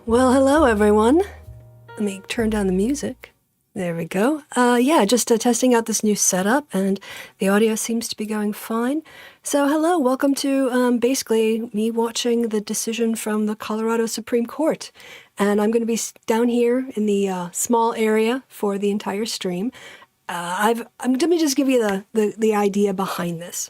Well, hello everyone. Let me turn down the music. There we go. Just testing out this new setup, and the audio seems to be going fine. So hello, welcome to basically me watching the decision from the Colorado Supreme Court. And I'm going to be down here in the small area for the entire stream. Let me just give you the idea behind this.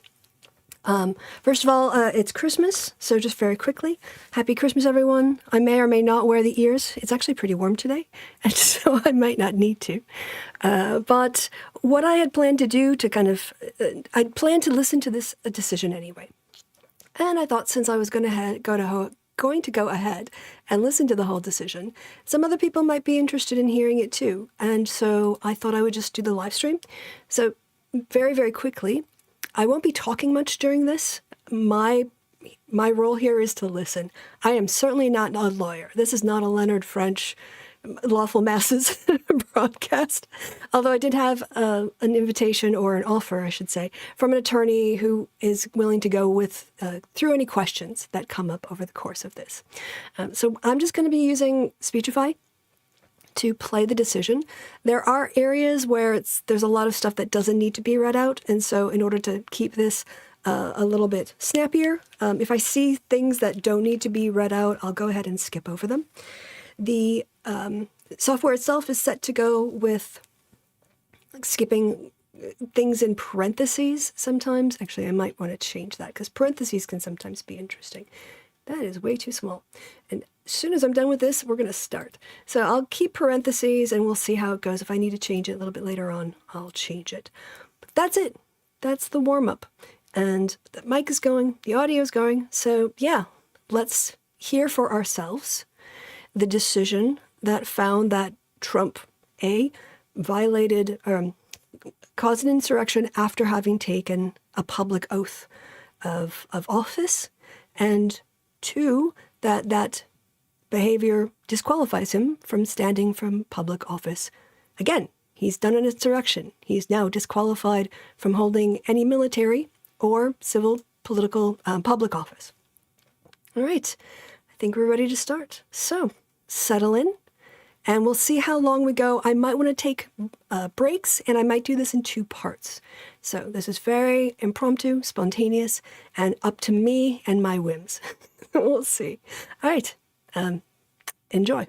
First of all, it's Christmas, so just very quickly, Happy Christmas, everyone. I may or may not wear the ears. It's actually pretty warm today, and so I might not need to. But what I had planned to do I'd planned to listen to this decision anyway. And I thought since I was going to go ahead and listen to the whole decision, some other people might be interested in hearing it too. And so I thought I would just do the live stream. So very, very quickly, I won't be talking much during this. My role here is to listen. I am certainly not a lawyer. This is not a Leonard French lawful masses broadcast. Although I did have an invitation, or an offer, I should say, from an attorney who is willing to go through any questions that come up over the course of this. So I'm just going to be using Speechify to play the decision. There are areas where there's a lot of stuff that doesn't need to be read out, and so in order to keep this a little bit snappier, if I see things that don't need to be read out, I'll go ahead and skip over them. The software itself is set to go with skipping things in parentheses sometimes. Actually, I might want to change that because parentheses can sometimes be interesting. That is way too small. And as soon as I'm done with this, we're going to start. So I'll keep parentheses and we'll see how it goes. If I need to change it a little bit later on, I'll change it. But that's it. That's the warm-up. And the mic is going, the audio is going. So yeah, let's hear for ourselves the decision that found that Trump, A, violated, caused an insurrection after having taken a public oath of office, and 2, that behavior disqualifies him from standing from public office. Again, he's done an insurrection. He's now disqualified from holding any military or civil, political, public office. All right, I think we're ready to start. So settle in, and we'll see how long we go. I might want to take breaks, and I might do this in 2 parts. So this is very impromptu, spontaneous, and up to me and my whims. We'll see. All right. Enjoy.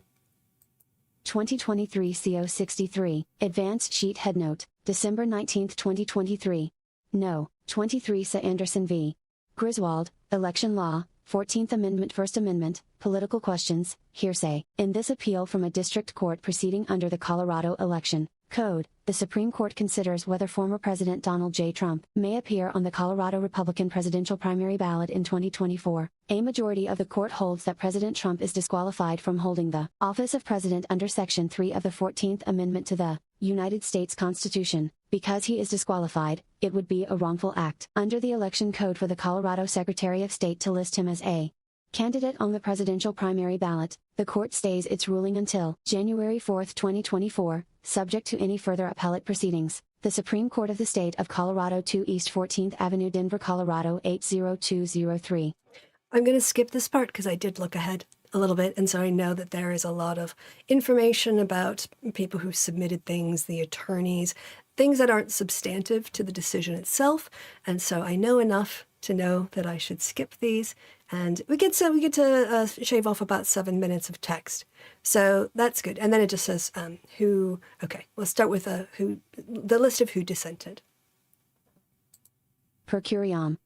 2023 CO 63, Advanced Sheet Headnote, December 19, 2023. No, 23 Sa Anderson v. Griswold, Election Law, 14th Amendment First Amendment, Political Questions, Hearsay. In this appeal from a district court proceeding under the Colorado Election Code, the Supreme Court considers whether former President Donald J. Trump may appear on the Colorado Republican presidential primary ballot in 2024. A majority of the court holds that President Trump is disqualified from holding the office of president under Section 3 of the 14th Amendment to the United States Constitution. Because he is disqualified, it would be a wrongful act under the Election Code for the Colorado Secretary of State to list him as a candidate on the presidential primary ballot. The court stays its ruling until January 4, 2024, subject to any further appellate proceedings. The Supreme Court of the State of Colorado, 2 East 14th Avenue, Denver, Colorado 80203. I'm going to skip this part because I did look ahead a little bit, and so I know that there is a lot of information about people who submitted things, the attorneys, things that aren't substantive to the decision itself, and so I know enough to know that I should skip these, and we get to shave off about 7 minutes of text, so that's good. And then it just says who. Okay, let's start with the list of who dissented. Per curiam.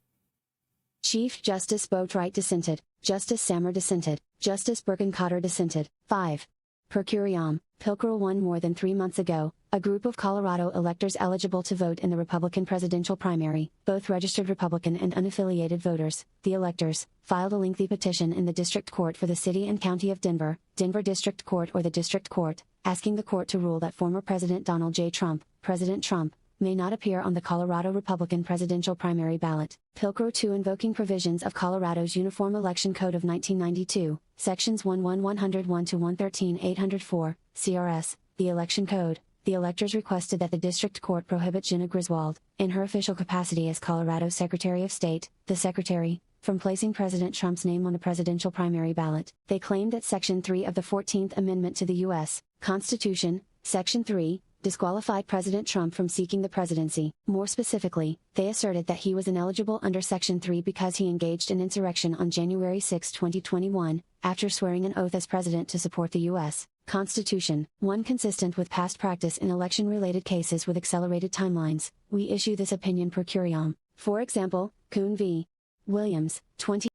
Chief Justice Boatwright dissented. Justice Sammer dissented. Justice Bergen-Cotter dissented. 5. Per curiam, Pilkerel won more than 3 months ago. A group of Colorado electors eligible to vote in the Republican presidential primary, both registered Republican and unaffiliated voters, the electors, filed a lengthy petition in the District Court for the City and County of Denver, Denver District Court or the District Court, asking the court to rule that former President Donald J. Trump, President Trump, may not appear on the Colorado Republican presidential primary ballot. Pilker 2 invoking provisions of Colorado's Uniform Election Code of 1992, Sections 11101 to 113804, CRS, the Election Code. The electors requested that the district court prohibit Jenna Griswold, in her official capacity as Colorado Secretary of State, the Secretary, from placing President Trump's name on the presidential primary ballot. They claimed that Section 3 of the 14th Amendment to the U.S. Constitution, Section 3, disqualified President Trump from seeking the presidency. More specifically, they asserted that he was ineligible under Section 3 because he engaged in insurrection on January 6, 2021, after swearing an oath as president to support the U.S. Constitution, one consistent with past practice in election-related cases with accelerated timelines. We issue this opinion per curiam. For example, Kuhn v. Williams, 20.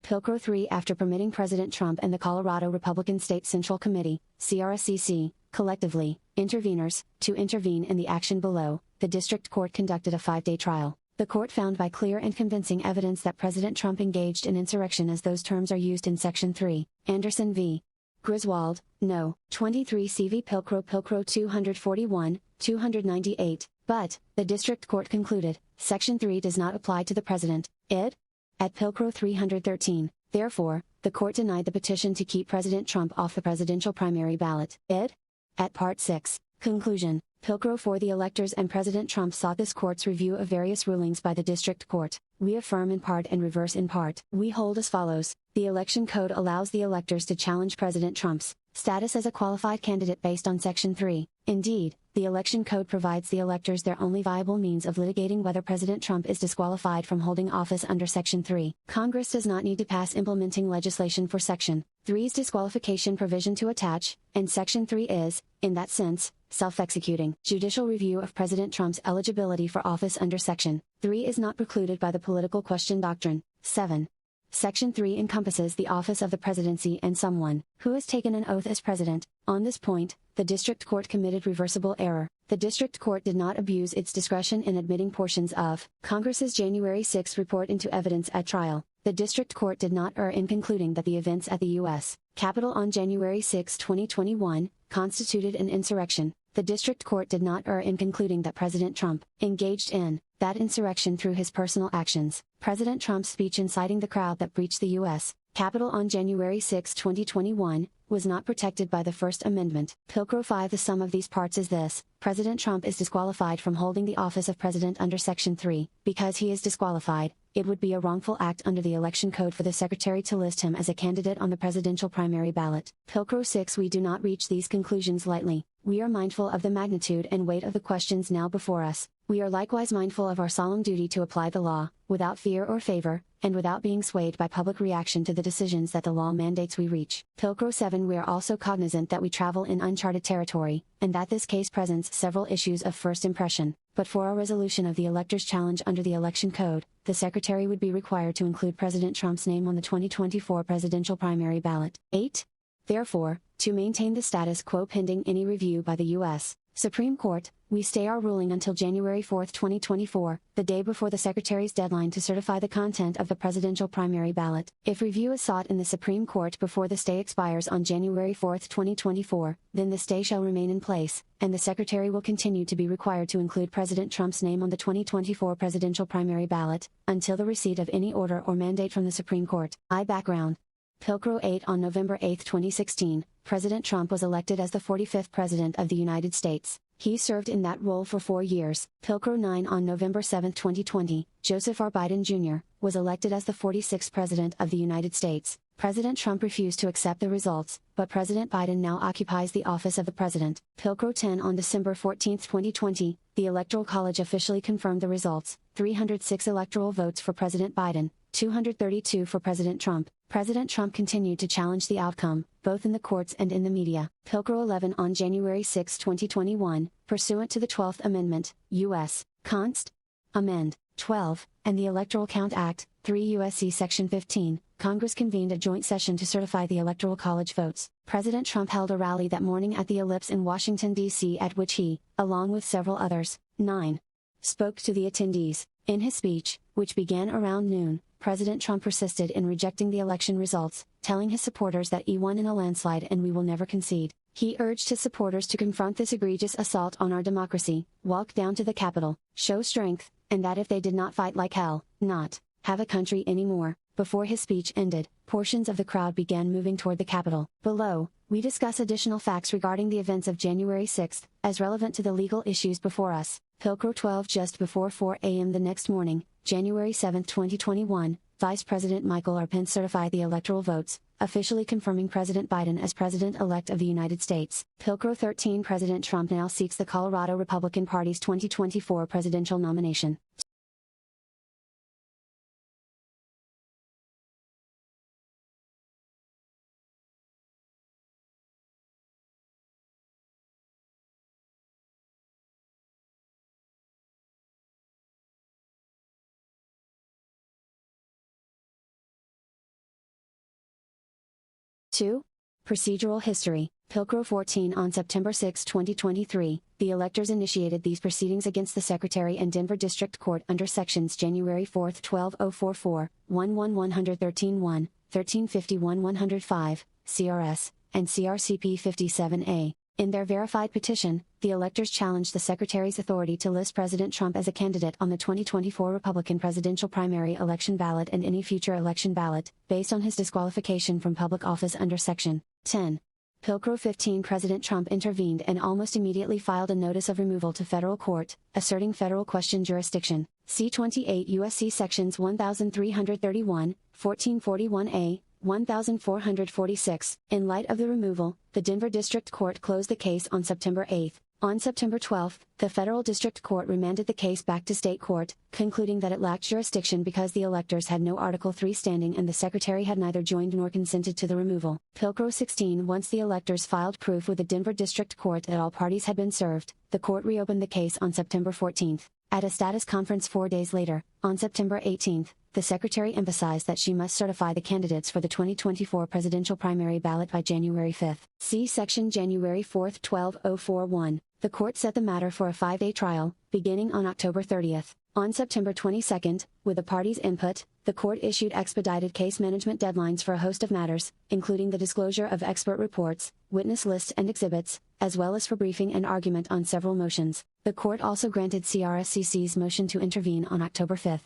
Pilcrow 3. After permitting President Trump and the Colorado Republican State Central Committee, CRSCC, collectively, interveners, to intervene in the action below, the district court conducted a 5-day trial. The court found by clear and convincing evidence that President Trump engaged in insurrection as those terms are used in Section 3, Anderson v. Griswold, No. 23 CV Pilcrow 241, 298, but, the district court concluded, Section 3 does not apply to the President, id. At Pilcrow 313, therefore, the court denied the petition to keep President Trump off the presidential primary ballot, id. At Part 6, conclusion, Pilcrow 4. The electors and President Trump sought this court's review of various rulings by the district court. We affirm in part and reverse in part. We hold as follows: the election code allows the electors to challenge President Trump's status as a qualified candidate based on Section 3. Indeed, the election code provides the electors their only viable means of litigating whether President Trump is disqualified from holding office under Section 3. Congress does not need to pass implementing legislation for Section 3's disqualification provision to attach, and Section 3 is, in that sense, self-executing. Judicial review of President Trump's eligibility for office under Section 3 is not precluded by the political question doctrine. 7. Section 3 encompasses the office of the presidency and someone who has taken an oath as president. On this point, the district court committed reversible error. The district court did not abuse its discretion in admitting portions of Congress's January 6 report into evidence at trial. The district court did not err in concluding that the events at the U.S. Capitol on January 6, 2021, constituted an insurrection. The district court did not err in concluding that President Trump engaged in that insurrection through his personal actions. President Trump's speech inciting the crowd that breached the U.S. Capitol on January 6, 2021, was not protected by the First Amendment. Pilcrow 5. The sum of these parts is this: President Trump is disqualified from holding the office of president under Section 3. Because he is disqualified, it would be a wrongful act under the election code for the secretary to list him as a candidate on the presidential primary ballot. Pilcrow 6. We do not reach these conclusions lightly. We are mindful of the magnitude and weight of the questions now before us. We are likewise mindful of our solemn duty to apply the law, without fear or favor, and without being swayed by public reaction to the decisions that the law mandates we reach. Pilcrow 7. We are also cognizant that we travel in uncharted territory, and that this case presents several issues of first impression. But for our resolution of the elector's challenge under the election code, the Secretary would be required to include President Trump's name on the 2024 presidential primary ballot. 8. Therefore, to maintain the status quo pending any review by the U.S. Supreme Court, we stay our ruling until January 4, 2024, the day before the Secretary's deadline to certify the content of the presidential primary ballot. If review is sought in the Supreme Court before the stay expires on January 4, 2024, then the stay shall remain in place, and the Secretary will continue to be required to include President Trump's name on the 2024 presidential primary ballot, until the receipt of any order or mandate from the Supreme Court. Background. Pilcrow 8. On November 8, 2016, President Trump was elected as the 45th President of the United States. He served in that role for 4 years. Pilcrow 9. On November 7, 2020, Joseph R. Biden Jr. was elected as the 46th President of the United States. President Trump refused to accept the results, but President Biden now occupies the office of the President. Pilcrow 10. On December 14, 2020, the Electoral College officially confirmed the results: 306 electoral votes for President Biden, 232 for President Trump. President Trump continued to challenge the outcome, both in the courts and in the media. Pilcrow 11. On January 6, 2021, pursuant to the 12th Amendment, U.S. Const. Amend. 12, and the Electoral Count Act, 3 U.S.C. Section 15, Congress convened a joint session to certify the Electoral College votes. President Trump held a rally that morning at the Ellipse in Washington, D.C., at which he, along with several others, 9, spoke to the attendees. In his speech, which began around noon, President Trump persisted in rejecting the election results, telling his supporters that he won in a landslide and we will never concede. He urged his supporters to confront this egregious assault on our democracy, walk down to the Capitol, show strength, and that if they did not fight like hell, not have a country anymore. Before his speech ended, portions of the crowd began moving toward the Capitol. Below, we discuss additional facts regarding the events of January 6, as relevant to the legal issues before us. Pilcrow 12. Just before 4 a.m. the next morning, January 7, 2021, Vice President Michael R. Pence certified the electoral votes, officially confirming President Biden as President-elect of the United States. Pilcrow 13. President Trump now seeks the Colorado Republican Party's 2024 presidential nomination. Two. Procedural history. Pilcrow 14. On September 6, 2023, the electors initiated these proceedings against the Secretary and Denver District Court under Sections January 4, 12144, 11113-1, 1351-105, CRS, and CRCP 57A. In their verified petition, the electors challenged the Secretary's authority to list President Trump as a candidate on the 2024 Republican presidential primary election ballot and any future election ballot, based on his disqualification from public office under Section 10. Pilcrow 15. President Trump intervened and almost immediately filed a notice of removal to federal court, asserting federal question jurisdiction. See 28 U.S.C. Sections 1331, 1441A, 1446. In light of the removal, the Denver District Court closed the case on September 8. On September 12, the Federal District Court remanded the case back to state court, concluding that it lacked jurisdiction because the electors had no Article III standing and the Secretary had neither joined nor consented to the removal. Pilcrow 16. Once the electors filed proof with the Denver District Court that all parties had been served, the court reopened the case on September 14. At a status conference 4 days later, on September 18, the Secretary emphasized that she must certify the candidates for the 2024 presidential primary ballot by January 5. See Section January 4, 12041. The court set the matter for a 5-day trial, beginning on October 30. On September 22, with the parties' input, the court issued expedited case management deadlines for a host of matters, including the disclosure of expert reports, witness lists and exhibits, as well as for briefing and argument on several motions. The court also granted CRSCC's motion to intervene on October 5.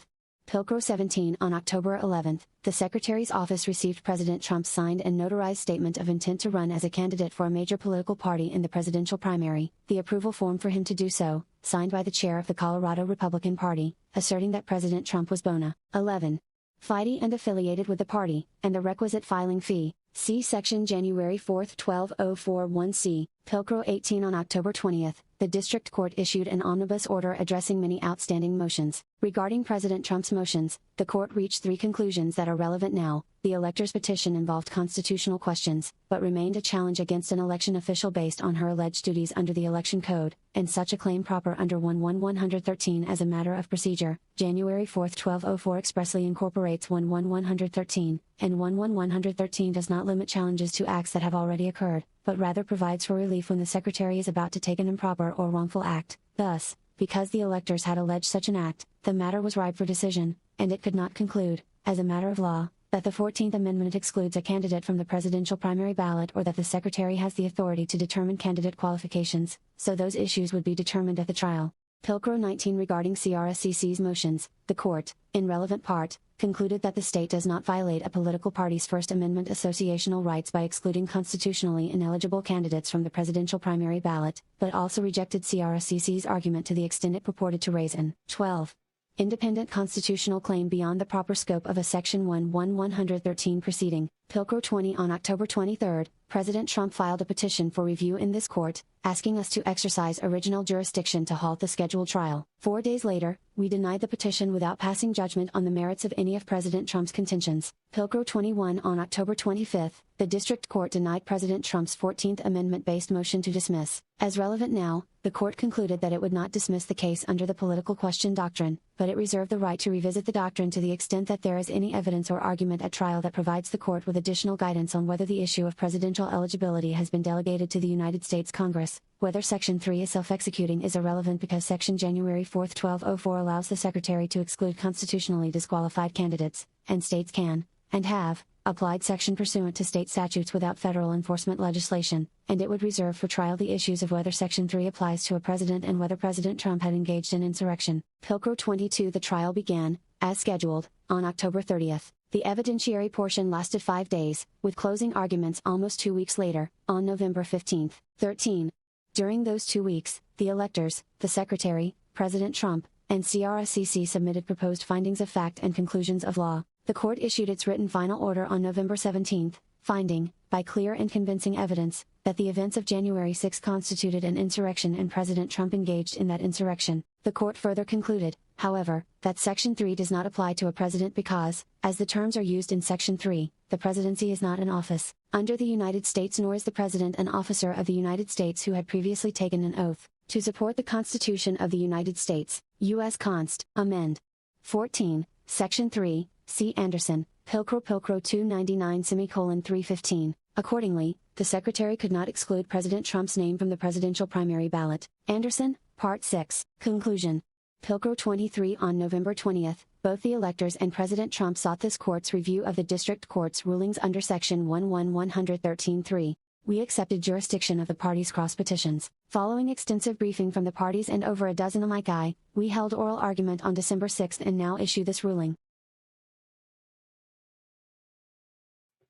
Pilcrow 17. On October 11, the Secretary's office received President Trump's signed and notarized statement of intent to run as a candidate for a major political party in the presidential primary, the approval form for him to do so, signed by the chair of the Colorado Republican Party, asserting that President Trump was bona 11. Fide and affiliated with the party, and the requisite filing fee. See Section January 4, 12041C. Pilcrow 18. On October 20, the District Court issued an omnibus order addressing many outstanding motions. Regarding President Trump's motions, the court reached 3 conclusions that are relevant now. The electors' petition involved constitutional questions, but remained a challenge against an election official based on her alleged duties under the Election Code, and such a claim proper under 11113 as a matter of procedure. January 4, 1204 expressly incorporates 11113, and 11113 does not limit challenges to acts that have already occurred, but rather provides for relief when the Secretary is about to take an improper or wrongful act. Thus, because the electors had alleged such an act, the matter was ripe for decision, and it could not conclude, as a matter of law, that the 14th Amendment excludes a candidate from the presidential primary ballot or that the Secretary has the authority to determine candidate qualifications, so those issues would be determined at the trial. Pilcrow 19. Regarding CRSCC's motions, the court, in relevant part, concluded that the state does not violate a political party's First Amendment associational rights by excluding constitutionally ineligible candidates from the presidential primary ballot, but also rejected CRSCC's argument to the extent it purported to raise an 12. Independent constitutional claim beyond the proper scope of a Section 11113 proceeding. Pilcrow 20. On October 23, President Trump filed a petition for review in this court, asking us to exercise original jurisdiction to halt the scheduled trial. 4 days later, we denied the petition without passing judgment on the merits of any of President Trump's contentions. Pilcrow 21. On October 25, the District Court denied President Trump's 14th Amendment-based motion to dismiss. As relevant now, the court concluded that it would not dismiss the case under the political question doctrine, but it reserved the right to revisit the doctrine to the extent that there is any evidence or argument at trial that provides the court with additional guidance on whether the issue of presidential eligibility has been delegated to the United States Congress. Whether Section 3 is self-executing is irrelevant because Section January 4, 1204 allows the Secretary to exclude constitutionally disqualified candidates, and states can, and have, applied section pursuant to state statutes without federal enforcement legislation, and it would reserve for trial the issues of whether Section 3 applies to a president and whether President Trump had engaged in insurrection. Pilcrow 22. The trial began, as scheduled, on October 30. The evidentiary portion lasted 5 days, with closing arguments almost 2 weeks later, on November 15. 13. During those 2 weeks, the electors, the Secretary, President Trump, and CRSCC submitted proposed findings of fact and conclusions of law. The court issued its written final order on November 17, finding, by clear and convincing evidence, that the events of January 6 constituted an insurrection and President Trump engaged in that insurrection. The court further concluded, however, that Section 3 does not apply to a president because, as the terms are used in Section 3, the presidency is not an office under the United States, nor is the president an officer of the United States who had previously taken an oath to support the Constitution of the United States, U.S. Const. Amend. 14, Section 3, C. Anderson, Pilcrow 299:315. Accordingly, the Secretary could not exclude President Trump's name from the presidential primary ballot. Anderson, Part 6. Conclusion. Pilcrow 23. On November 20, both the electors and President Trump sought this court's review of the district court's rulings under Section 11113.3. We accepted jurisdiction of the parties' cross petitions. Following extensive briefing from the parties and over a dozen amici, we held oral argument on December 6 and now issue this ruling.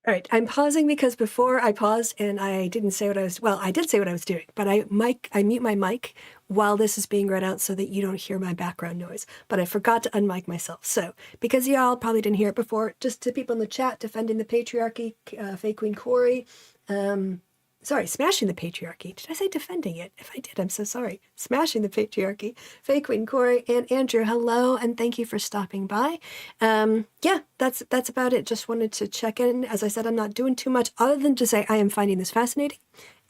All right, I'm pausing because before I paused and I didn't say what I was, well, I did say what I was doing, but I mute my mic while this is being read out so that you don't hear my background noise. But I forgot to unmic myself. So, because y'all probably didn't hear it before, just to people in the chat, defending the patriarchy, Fake Queen Corey, smashing the patriarchy. Did I say defending it? If I did, I'm so sorry. Smashing the patriarchy. Fake Queen Corey and Andrew, hello, and thank you for stopping by. Yeah, that's about it. Just wanted to check in. As I said, I'm not doing too much other than to say I am finding this fascinating.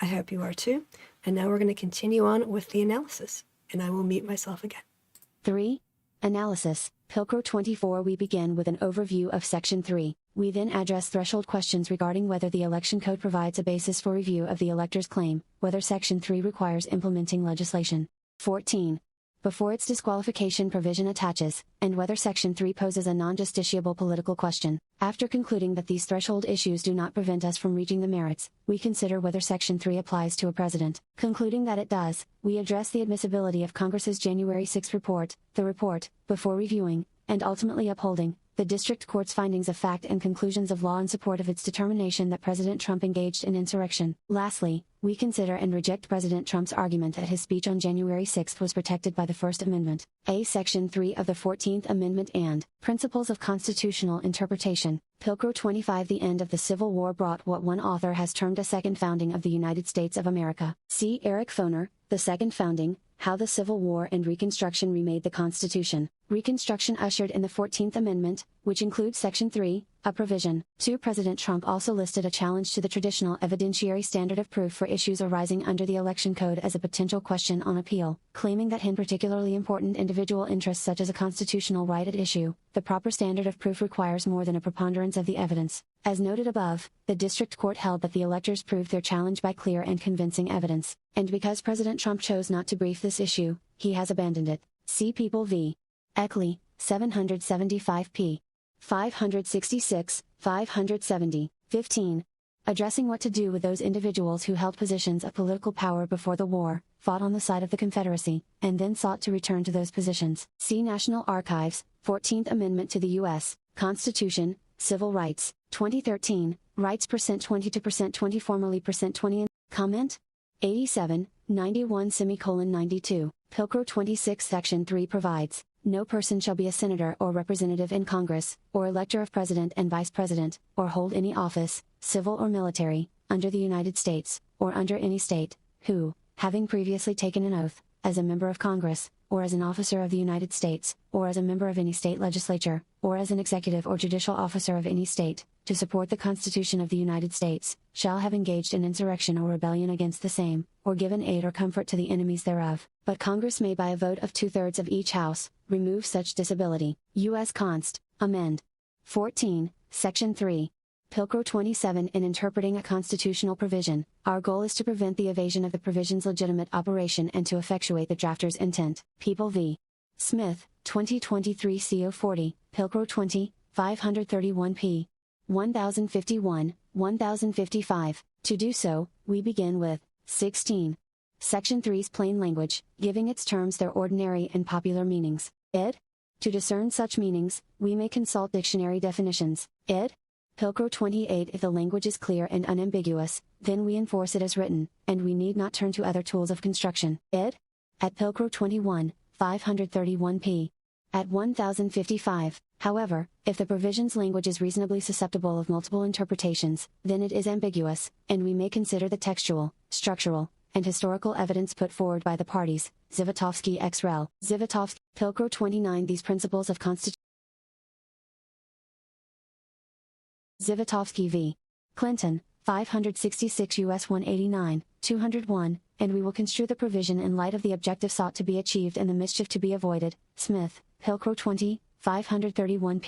I hope you are too. And now we're going to continue on with the analysis. And I will mute myself again. 3. Analysis. Pilcrow 24. We begin with an overview of Section 3. We then address threshold questions regarding whether the Election Code provides a basis for review of the elector's claim, whether Section 3 requires implementing legislation. 14. Before its disqualification provision attaches, and whether Section 3 poses a non-justiciable political question. After concluding that these threshold issues do not prevent us from reaching the merits, we consider whether Section 3 applies to a president. Concluding that it does, we address the admissibility of Congress's January 6 report, before reviewing, and ultimately upholding, the District Court's findings of fact and conclusions of law in support of its determination that President Trump engaged in insurrection. Lastly, we consider and reject President Trump's argument that his speech on January 6 was protected by the First Amendment, Section 3 of the 14th Amendment and Principles of Constitutional Interpretation. Pilcrow 25. The end of the Civil War brought what one author has termed a second founding of the United States of America. See Eric Foner, The Second Founding, How the Civil War and Reconstruction Remade the Constitution. Reconstruction ushered in the 14th Amendment, which includes Section 3, a provision. 2. President Trump also listed a challenge to the traditional evidentiary standard of proof for issues arising under the Election Code as a potential question on appeal, claiming that in particularly important individual interests such as a constitutional right at issue, the proper standard of proof requires more than a preponderance of the evidence. As noted above, the District Court held that the electors proved their challenge by clear and convincing evidence, and because President Trump chose not to brief this issue, he has abandoned it. See People v. Eckley, 775 p. 566, 570, 15. Addressing what to do with those individuals who held positions of political power before the war, fought on the side of the Confederacy, and then sought to return to those positions. See National Archives, 14th Amendment to the U.S. Constitution, Civil Rights, 2013, Rights %22% 20 formerly %20. Comment? 87, 91:92. Pilcrow 26. Section 3 provides, no person shall be a senator or representative in Congress, or elector of president and vice president, or hold any office, civil or military, under the United States, or under any state, who, having previously taken an oath, as a member of Congress, or as an officer of the United States, or as a member of any state legislature, or as an executive or judicial officer of any state, to support the Constitution of the United States, shall have engaged in insurrection or rebellion against the same, or given aid or comfort to the enemies thereof. But Congress may by a vote of 2/3 of each House, remove such disability. U.S. Const. Amend. 14, Section 3. Pilcrow 27. In interpreting a constitutional provision, our goal is to prevent the evasion of the provision's legitimate operation and to effectuate the drafter's intent. People v. Smith, 2023 CO 40, Pilcrow 20, 531 p. 1051, 1055. To do so, we begin with 16. Section 3's plain language, giving its terms their ordinary and popular meanings. Id. To discern such meanings, we may consult dictionary definitions. Id. Pilcrow 28. If the language is clear and unambiguous, then we enforce it as written, and we need not turn to other tools of construction. Id. At Pilcrow 21, 531p. At 1055, however, if the provision's language is reasonably susceptible of multiple interpretations, then it is ambiguous, and we may consider the textual, structural, and historical evidence put forward by the parties. Zivotofsky ex rel. Zivotofsky, Pilcrow 29. These principles of Constitution. Zivotofsky v. Clinton, 566 U.S. 189, 201, and we will construe the provision in light of the objective sought to be achieved and the mischief to be avoided. Smith, Pilcrow 20, 531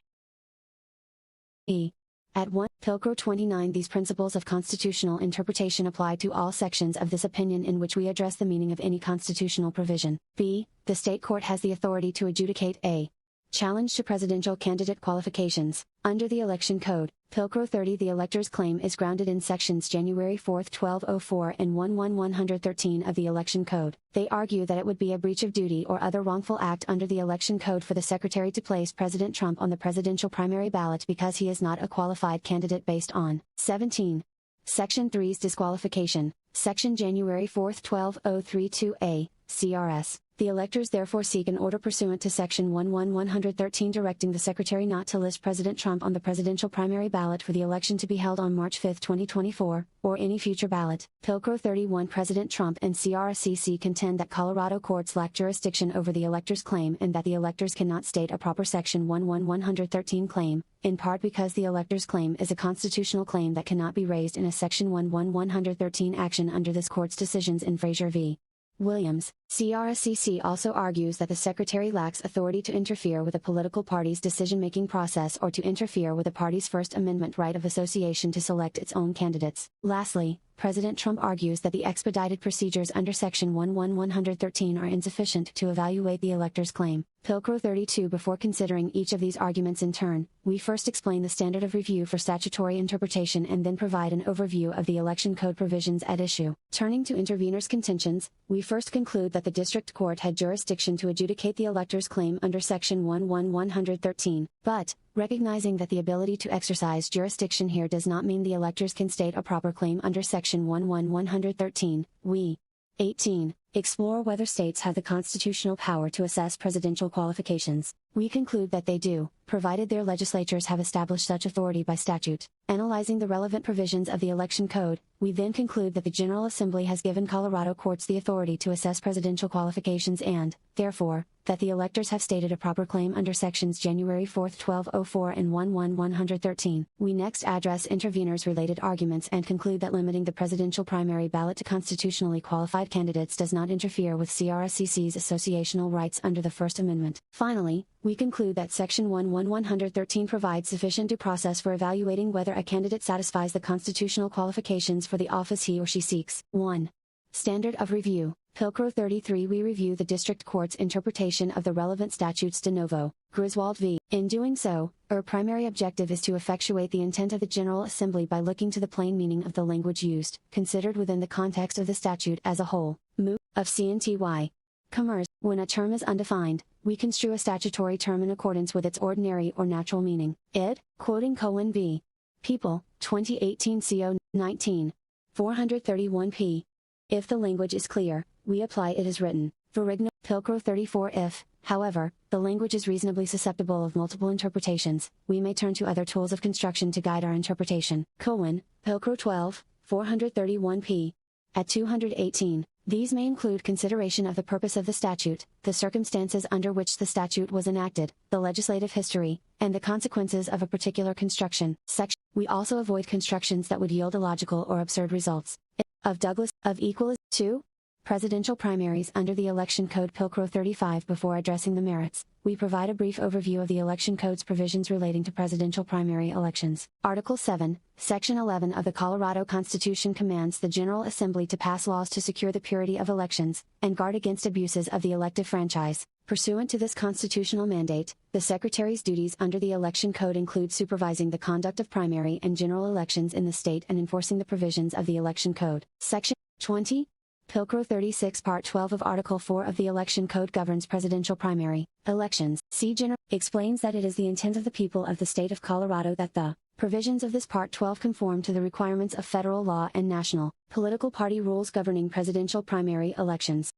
p. At 1. Pilcrow 29. These principles of constitutional interpretation apply to all sections of this opinion in which we address the meaning of any constitutional provision. B. The state court has the authority to adjudicate a challenge to presidential candidate qualifications. Under the Election Code, Pilcrow 30. The elector's claim is grounded in sections January 4, 1204 and 11113 of the Election Code. They argue that it would be a breach of duty or other wrongful act under the Election Code for the Secretary to place President Trump on the presidential primary ballot because he is not a qualified candidate based on 17. Section 3's disqualification, Section January 4, 12032a, CRS. The electors therefore seek an order pursuant to Section 11113 directing the Secretary not to list President Trump on the presidential primary ballot for the election to be held on March 5, 2024, or any future ballot. Pilcrow 31. President Trump and CRSCC contend that Colorado courts lack jurisdiction over the elector's claim and that the electors cannot state a proper Section 11113 claim, in part because the elector's claim is a constitutional claim that cannot be raised in a Section 11113 action under this court's decisions in Frazier v. Williams. CRSCC also argues that the Secretary lacks authority to interfere with a political party's decision-making process or to interfere with a party's First Amendment right of association to select its own candidates. Lastly, President Trump argues that the expedited procedures under Section 11113 are insufficient to evaluate the elector's claim. Pilcrow 32. Before considering each of these arguments in turn, we first explain the standard of review for statutory interpretation and then provide an overview of the Election Code provisions at issue. Turning to interveners' contentions, we first conclude that the District Court had jurisdiction to adjudicate the elector's claim under Section 11113, but, recognizing that the ability to exercise jurisdiction here does not mean the electors can state a proper claim under Section 11113, we 18. Explore whether states have the constitutional power to assess presidential qualifications. We conclude that they do, provided their legislatures have established such authority by statute. Analyzing the relevant provisions of the Election Code, we then conclude that the General Assembly has given Colorado courts the authority to assess presidential qualifications and, therefore, that the electors have stated a proper claim under Sections January 4, 1204 and 11113. We next address interveners' related arguments and conclude that limiting the presidential primary ballot to constitutionally qualified candidates does not interfere with CRSCC's associational rights under the First Amendment. Finally, we conclude that Section 11113 provides sufficient due process for evaluating whether a candidate satisfies the constitutional qualifications for the office he or she seeks. 1. Standard of review. Pilcrow 33. We review the District Court's interpretation of the relevant statutes de novo. Griswold v. In doing so, our primary objective is to effectuate the intent of the General Assembly by looking to the plain meaning of the language used, considered within the context of the statute as a whole. Mo. of CNTY. Commerce. When a term is undefined, we construe a statutory term in accordance with its ordinary or natural meaning. Id. Quoting Cohen v. People, 2018 CO 19. 431p. If the language is clear, we apply it as written. Verigno. Pilcrow 34. If, however, the language is reasonably susceptible of multiple interpretations, we may turn to other tools of construction to guide our interpretation. Cohen, Pilcrow 12, 431p. At 218, these may include consideration of the purpose of the statute, the circumstances under which the statute was enacted, the legislative history, and the consequences of a particular construction. Section. We also avoid constructions that would yield illogical or absurd results. Of Douglas, of equal is 2. Presidential primaries under the Election Code. Pilcrow 35. Before addressing the merits, we provide a brief overview of the Election Code's provisions relating to presidential primary elections. Article 7, Section 11 of the Colorado Constitution commands the General Assembly to pass laws to secure the purity of elections, and guard against abuses of the elective franchise. Pursuant to this constitutional mandate, the Secretary's duties under the Election Code include supervising the conduct of primary and general elections in the state and enforcing the provisions of the Election Code. Section 20. Pilcrow 36. Part 12 of Article 4 of the Election Code governs presidential primary elections. C. General explains that it is the intent of the people of the state of Colorado that the provisions of this Part 12 conform to the requirements of federal law and national political party rules governing presidential primary elections.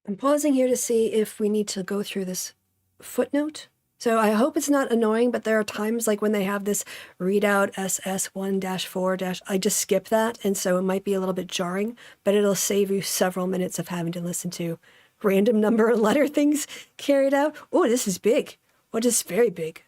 I'm pausing here to see if we need to go through this footnote. So I hope it's not annoying, but there are times like when they have this readout SS1-4- I just skip that, and so it might be a little bit jarring, but it'll save you several minutes of having to listen to random number and letter things carried out. Oh, this is big. What is very big?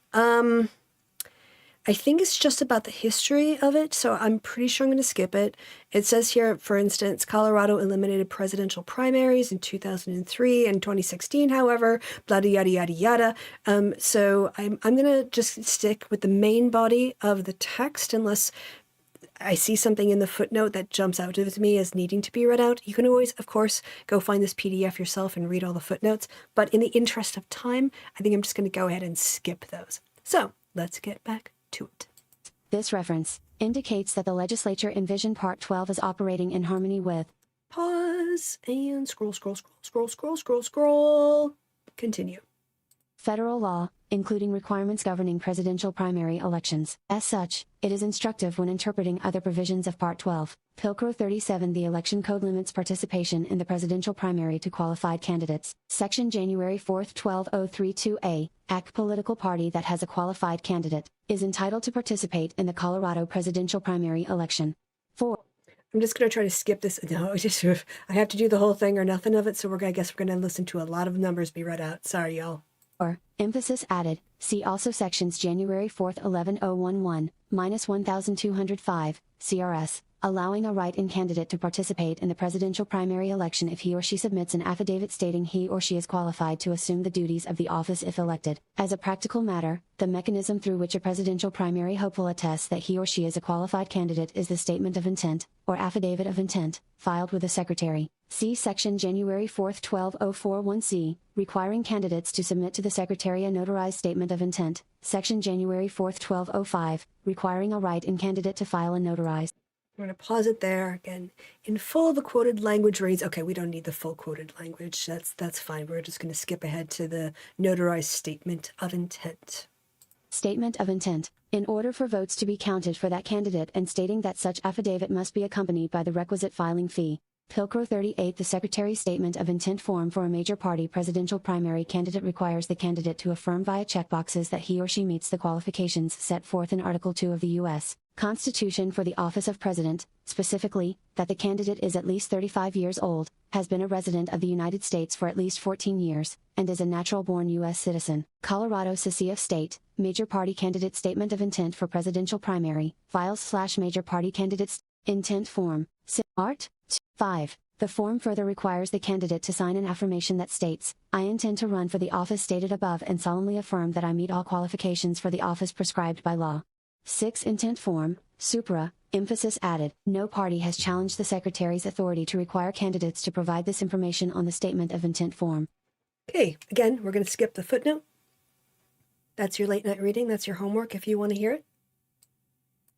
I think it's just about the history of it, so I'm pretty sure I'm going to skip it. It says here, for instance, Colorado eliminated presidential primaries in 2003 and 2016, however, blah, yada, yada, yada. So I'm going to just stick with the main body of the text unless I see something in the footnote that jumps out to me as needing to be read out. You can always, of course, go find this PDF yourself and read all the footnotes, but in the interest of time, I think I'm just going to go ahead and skip those. So let's get back to it. This reference indicates that the legislature envisioned Part 12 as operating in harmony with. Pause and scroll. Continue. Federal law, including requirements governing presidential primary elections. As such, it is instructive when interpreting other provisions of Part 12. Pilcrow 37. The Election Code limits participation in the presidential primary to qualified candidates. Section January 4, 12032A, Act political party that has a qualified candidate, is entitled to participate in the Colorado presidential primary election. 4. I'm just going to try to skip this. No, I have to do the whole thing or nothing of it, so I guess we're going to listen to a lot of numbers be read out. Sorry, y'all. Or, emphasis added, see also sections January 4, 11011, -1205, CRS, allowing a write-in candidate to participate in the presidential primary election if he or she submits an affidavit stating he or she is qualified to assume the duties of the office if elected. As a practical matter, the mechanism through which a presidential primary hopeful attests that he or she is a qualified candidate is the statement of intent, or affidavit of intent, filed with the secretary. See section January 4, 12041C, requiring candidates to submit to the secretary a notarized statement of intent, section January 4, 1205, requiring a write-in candidate to file a notarized. I'm going to pause it there again. In full, the quoted language reads, okay, we don't need the full quoted language. That's fine. We're just going to skip ahead to the notarized statement of intent. Statement of intent. In order for votes to be counted for that candidate and stating that such affidavit must be accompanied by the requisite filing fee. Pilcrow 38. The Secretary's Statement of Intent form for a major party presidential primary candidate requires the candidate to affirm via checkboxes that he or she meets the qualifications set forth in Article 2 of the U.S. Constitution for the office of president, specifically, that the candidate is at least 35 years old, has been a resident of the United States for at least 14 years, and is a natural-born U.S. citizen. Colorado Secession State, Major Party Candidate Statement of Intent for Presidential Primary, Files/Major Party Candidates, Intent Form, Art. 5. The form further requires the candidate to sign an affirmation that states, I intend to run for the office stated above and solemnly affirm that I meet all qualifications for the office prescribed by law. 6. Intent Form, Supra, emphasis added. No party has challenged the Secretary's authority to require candidates to provide this information on the Statement of Intent form. Okay, again, we're going to skip the footnote. That's your late night reading. That's your homework if you want to hear it.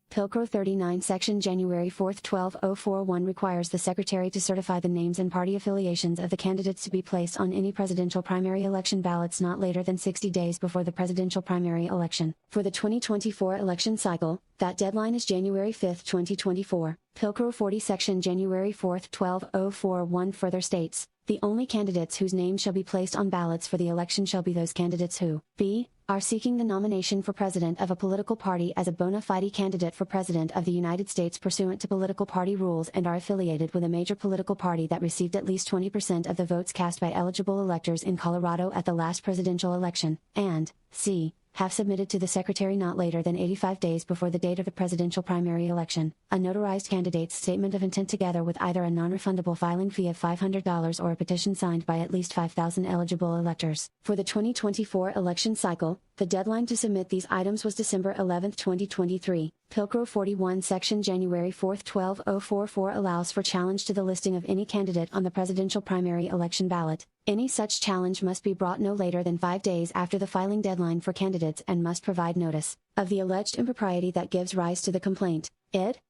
Pilcrow 39. Section January 4, 12041 requires the Secretary to certify the names and party affiliations of the candidates to be placed on any presidential primary election ballots not later than 60 days before the presidential primary election. For the 2024 election cycle, that deadline is January 5, 2024. Pilcrow 40. Section January 4, 12041 further states, the only candidates whose names shall be placed on ballots for the election shall be those candidates who, b. are seeking the nomination for president of a political party as a bona fide candidate for president of the United States pursuant to political party rules and are affiliated with a major political party that received at least 20% of the votes cast by eligible electors in Colorado at the last presidential election, and, c. have submitted to the Secretary not later than 85 days before the date of the presidential primary election, a notarized candidate's statement of intent together with either a non-refundable filing fee of $500 or a petition signed by at least 5,000 eligible electors. For the 2024 election cycle, the deadline to submit these items was December 11, 2023. Pilcrow 41. Section January 4, 12044 allows for challenge to the listing of any candidate on the presidential primary election ballot. Any such challenge must be brought no later than 5 days after the filing deadline for candidates and must provide notice of the alleged impropriety that gives rise to the complaint.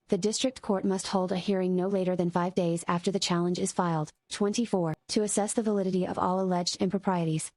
The district court must hold a hearing no later than 5 days after the challenge is filed. 24. To assess the validity of all alleged improprieties.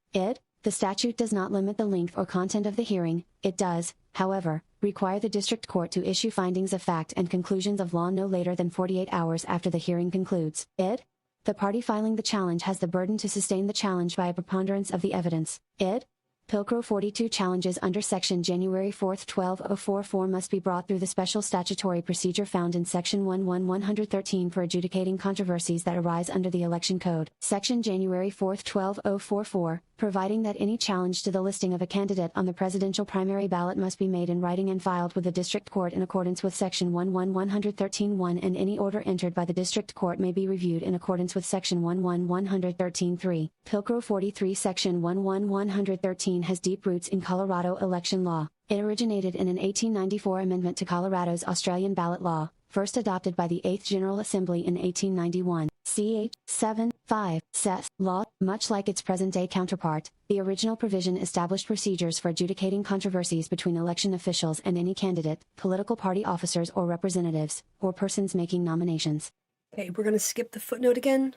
The statute does not limit the length or content of the hearing. It does, however, require the district court to issue findings of fact and conclusions of law no later than 48 hours after the hearing concludes. The The party filing the challenge has the burden to sustain the challenge by a preponderance of the evidence. Id. Pilcrow 42 challenges under Section January 4, 12044 must be brought through the special statutory procedure found in Section 11113 for adjudicating controversies that arise under the Election Code. Section January 4, 12044, providing that any challenge to the listing of a candidate on the presidential primary ballot must be made in writing and filed with the District Court in accordance with Section 11113(1), and any order entered by the District Court may be reviewed in accordance with Section 11113(3). Pilcrow 43 Section 11113 has deep roots in Colorado election law. It originated in an 1894 amendment to Colorado's Australian ballot law, first adopted by the 8th General Assembly in 1891. Ch. 7.5 says, law, much like its present-day counterpart, the original provision established procedures for adjudicating controversies between election officials and any candidate, political party officers or representatives, or persons making nominations. Okay, we're going to skip the footnote again.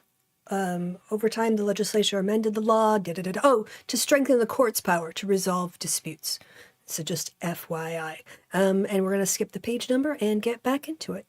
Over time, the legislature amended the law, to strengthen the court's power to resolve disputes. So just FYI. And we're going to skip the page number and get back into it.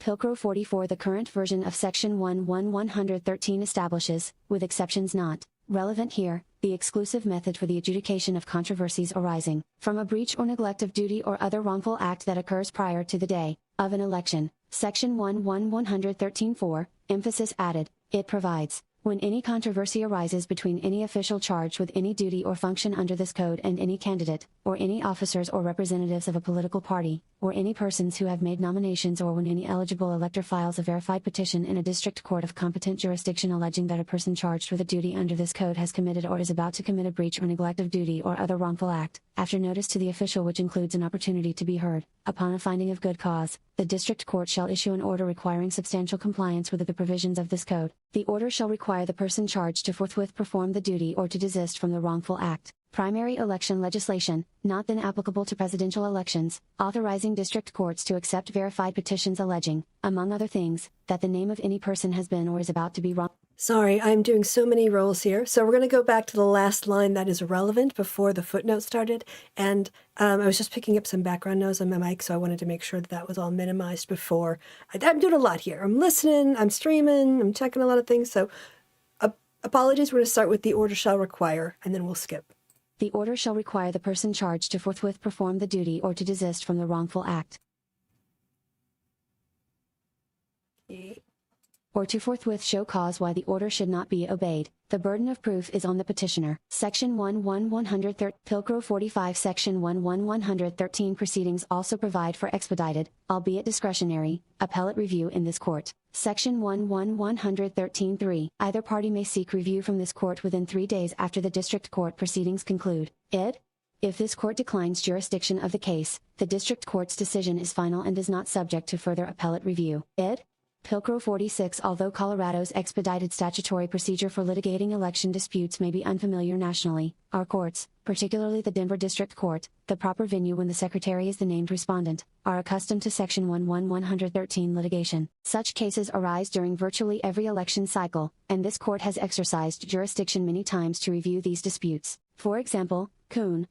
Pilcrow 44 The current version of Section 11113 establishes, with exceptions not relevant here, the exclusive method for the adjudication of controversies arising from a breach or neglect of duty or other wrongful act that occurs prior to the day of an election. Section 11113(4), emphasis added, it provides, when any controversy arises between any official charged with any duty or function under this code and any candidate, or any officers or representatives of a political party, or any persons who have made nominations, or when any eligible elector files a verified petition in a district court of competent jurisdiction alleging that a person charged with a duty under this code has committed or is about to commit a breach or neglect of duty or other wrongful act, after notice to the official which includes an opportunity to be heard, upon a finding of good cause, the district court shall issue an order requiring substantial compliance with the provisions of this code. The order shall require the person charged to forthwith perform the duty or to desist from the wrongful act. Primary election legislation, not then applicable to presidential elections, authorizing district courts to accept verified petitions alleging, among other things, that the name of any person has been or is about to be wrong. Sorry, I'm doing so many roles here. So we're going to go back to the last line that is relevant before the footnote started. And I was just picking up some background noise on my mic, so I wanted to make sure that that was all minimized before. I'm doing a lot here. I'm listening, I'm streaming, I'm checking a lot of things. So apologies, we're going to start with the order shall require, and then we'll skip. The order shall require the person charged to forthwith perform the duty or to desist from the wrongful act. Okay. Or to forthwith show cause why the order should not be obeyed. The burden of proof is on the petitioner. Section 11113 Pilcrow 45 Section 11113 proceedings also provide for expedited, albeit discretionary, appellate review in this court. Section 11113(3) Either party may seek review from this court within 3 days after the district court proceedings conclude. Id. If this court declines jurisdiction of the case, the district court's decision is final and is not subject to further appellate review. Id. Pilcrow 46 Although Colorado's expedited statutory procedure for litigating election disputes may be unfamiliar nationally, our courts, particularly the Denver District Court, the proper venue when the Secretary is the named respondent, are accustomed to Section 11113 litigation. Such cases arise during virtually every election cycle, and this court has exercised jurisdiction many times to review these disputes. For example, Kuhn.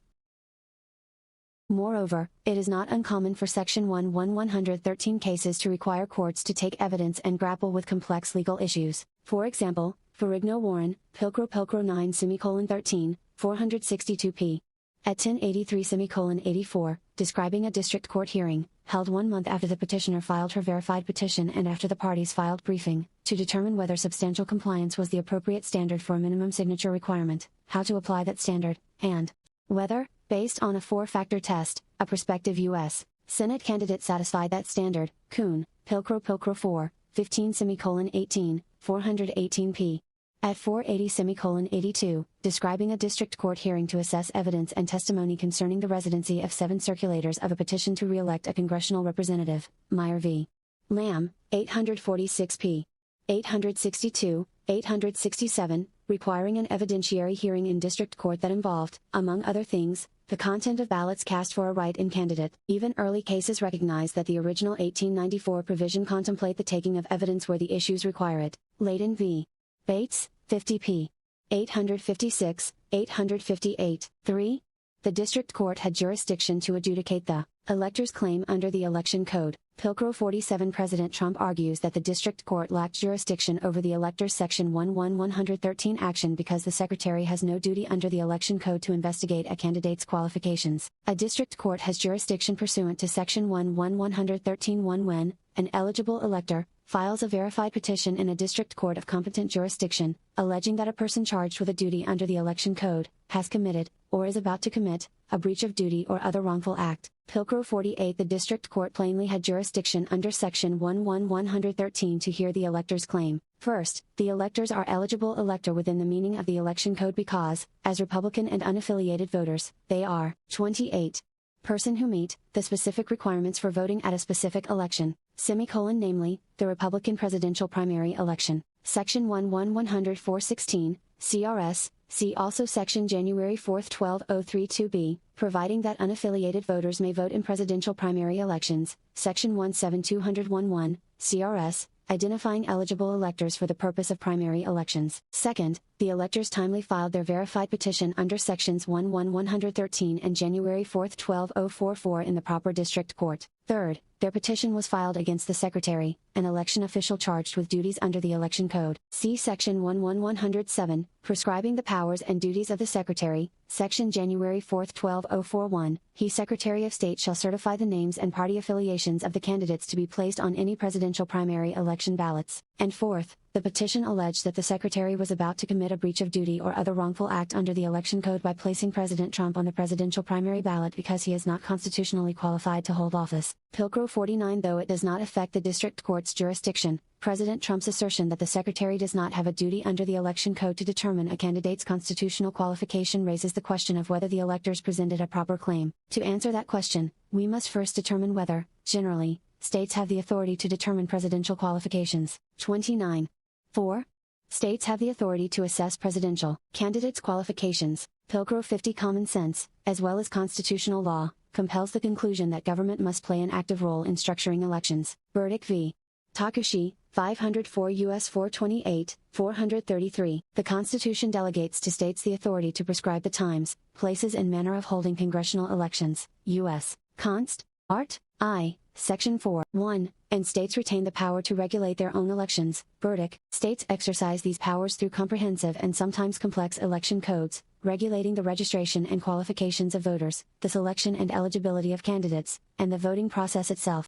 Moreover, it is not uncommon for Section 11113 cases to require courts to take evidence and grapple with complex legal issues. For example, Ferrigno-Warren, Pilcrow 9:13, 462 p. At 1083:84, describing a district court hearing, held 1 month after the petitioner filed her verified petition and after the parties filed briefing, to determine whether substantial compliance was the appropriate standard for a minimum signature requirement, how to apply that standard, and whether, based on a 4-factor test, a prospective U.S. Senate candidate satisfied that standard. Kuhn, Pilcrow 4, 15:18, 418 p. At 480:82, describing a district court hearing to assess evidence and testimony concerning the residency of 7 circulators of a petition to re-elect a congressional representative, Meyer v. Lamb, 846 p. 862, 867, requiring an evidentiary hearing in district court that involved, among other things, the content of ballots cast for a write-in candidate. Even early cases recognize that the original 1894 provision contemplate the taking of evidence where the issues require it. Layden v. Bates, 50 p. 856, 858. 3. The district court had jurisdiction to adjudicate the Electors' claim under the Election Code. Pilcrow 47. President Trump argues that the district court lacked jurisdiction over the electors' Section 113 action because the Secretary has no duty under the Election Code to investigate a candidate's qualifications. A district court has jurisdiction pursuant to Section 113(1) when an eligible elector files a verified petition in a district court of competent jurisdiction, alleging that a person charged with a duty under the Election Code has committed, or is about to commit, a breach of duty or other wrongful act. Pilcrow 48. The district court plainly had jurisdiction under Section 113 to hear the elector's claim. First, the electors are eligible elector within the meaning of the Election Code because, as Republican and unaffiliated voters, they are 28. Person who meet the specific requirements for voting at a specific election, namely, the Republican presidential primary election. Section 11416, CRS, see also Section January 4, 12032b, providing that unaffiliated voters may vote in presidential primary elections. Section 17211, CRS, identifying eligible electors for the purpose of primary elections. Second, the electors timely filed their verified petition under Sections 113 and January 4, 12044 in the proper district court. Third, their petition was filed against the Secretary, an election official charged with duties under the Election Code. See Section 11107, prescribing the powers and duties of the Secretary, Section January 4, 12041, he Secretary of State shall certify the names and party affiliations of the candidates to be placed on any presidential primary election ballots. And fourth, the petition alleged that the Secretary was about to commit a breach of duty or other wrongful act under the Election Code by placing President Trump on the presidential primary ballot because he is not constitutionally qualified to hold office. Pilcrow 49. Though it does not affect the district court's jurisdiction, President Trump's assertion that the Secretary does not have a duty under the Election Code to determine a candidate's constitutional qualification raises the question of whether the electors presented a proper claim. To answer that question, we must first determine whether, generally, states have the authority to determine presidential qualifications. 29. 4. States have the authority to assess presidential candidates' qualifications. Pilcrow 50. Common sense, as well as constitutional law, compels the conclusion that government must play an active role in structuring elections. Burdick v. Takushi, 504 U.S. 428, 433. The Constitution delegates to states the authority to prescribe the times, places and manner of holding congressional elections. U.S. Const. Art. I. Section 4. 1. And states retain the power to regulate their own elections. Burdick. States exercise these powers through comprehensive and sometimes complex election codes, regulating the registration and qualifications of voters, the selection and eligibility of candidates, and the voting process itself.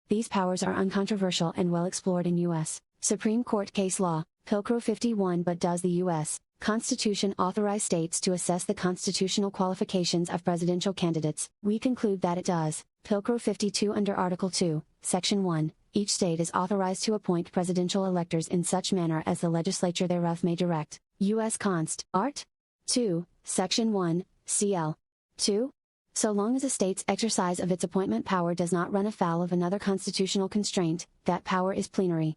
These powers are uncontroversial and well explored in U.S. Supreme Court case law. Pilcrow 51. But does the U.S. Constitution authorize states to assess the constitutional qualifications of presidential candidates? We conclude that it does. Pilcrow 52. Under Article 2, Section 1, each state is authorized to appoint presidential electors in such manner as the legislature thereof may direct. U.S. Const. Art. 2, Section 1, CL. 2. So long as a state's exercise of its appointment power does not run afoul of another constitutional constraint, that power is plenary.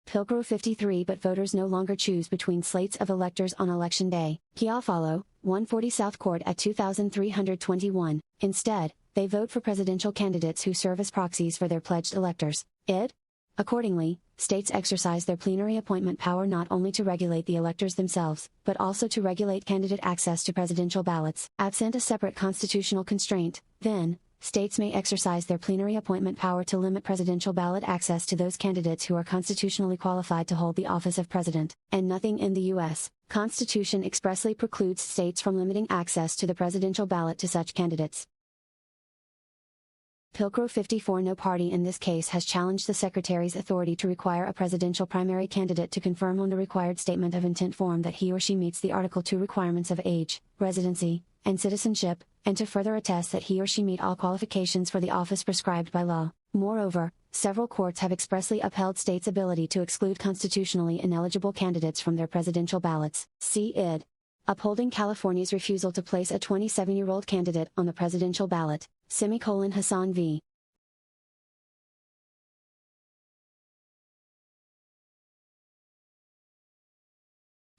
Pilcrow 53. But voters no longer choose between slates of electors on Election Day. Kiafalo, 140 South Court at 2321. Instead, they vote for presidential candidates who serve as proxies for their pledged electors. Id. Accordingly, states exercise their plenary appointment power not only to regulate the electors themselves, but also to regulate candidate access to presidential ballots. Absent a separate constitutional constraint, then, states may exercise their plenary appointment power to limit presidential ballot access to those candidates who are constitutionally qualified to hold the office of president. And nothing in the U.S. Constitution expressly precludes states from limiting access to the presidential ballot to such candidates. Pilcrow 54. No party in this case has challenged the Secretary's authority to require a presidential primary candidate to confirm on the required statement of intent form that he or she meets the Article 2 requirements of age, residency, and citizenship, and to further attest that he or she meet all qualifications for the office prescribed by law. Moreover, several courts have expressly upheld states' ability to exclude constitutionally ineligible candidates from their presidential ballots. See id. Upholding California's refusal to place a 27-year-old candidate on the presidential ballot, Hassan v.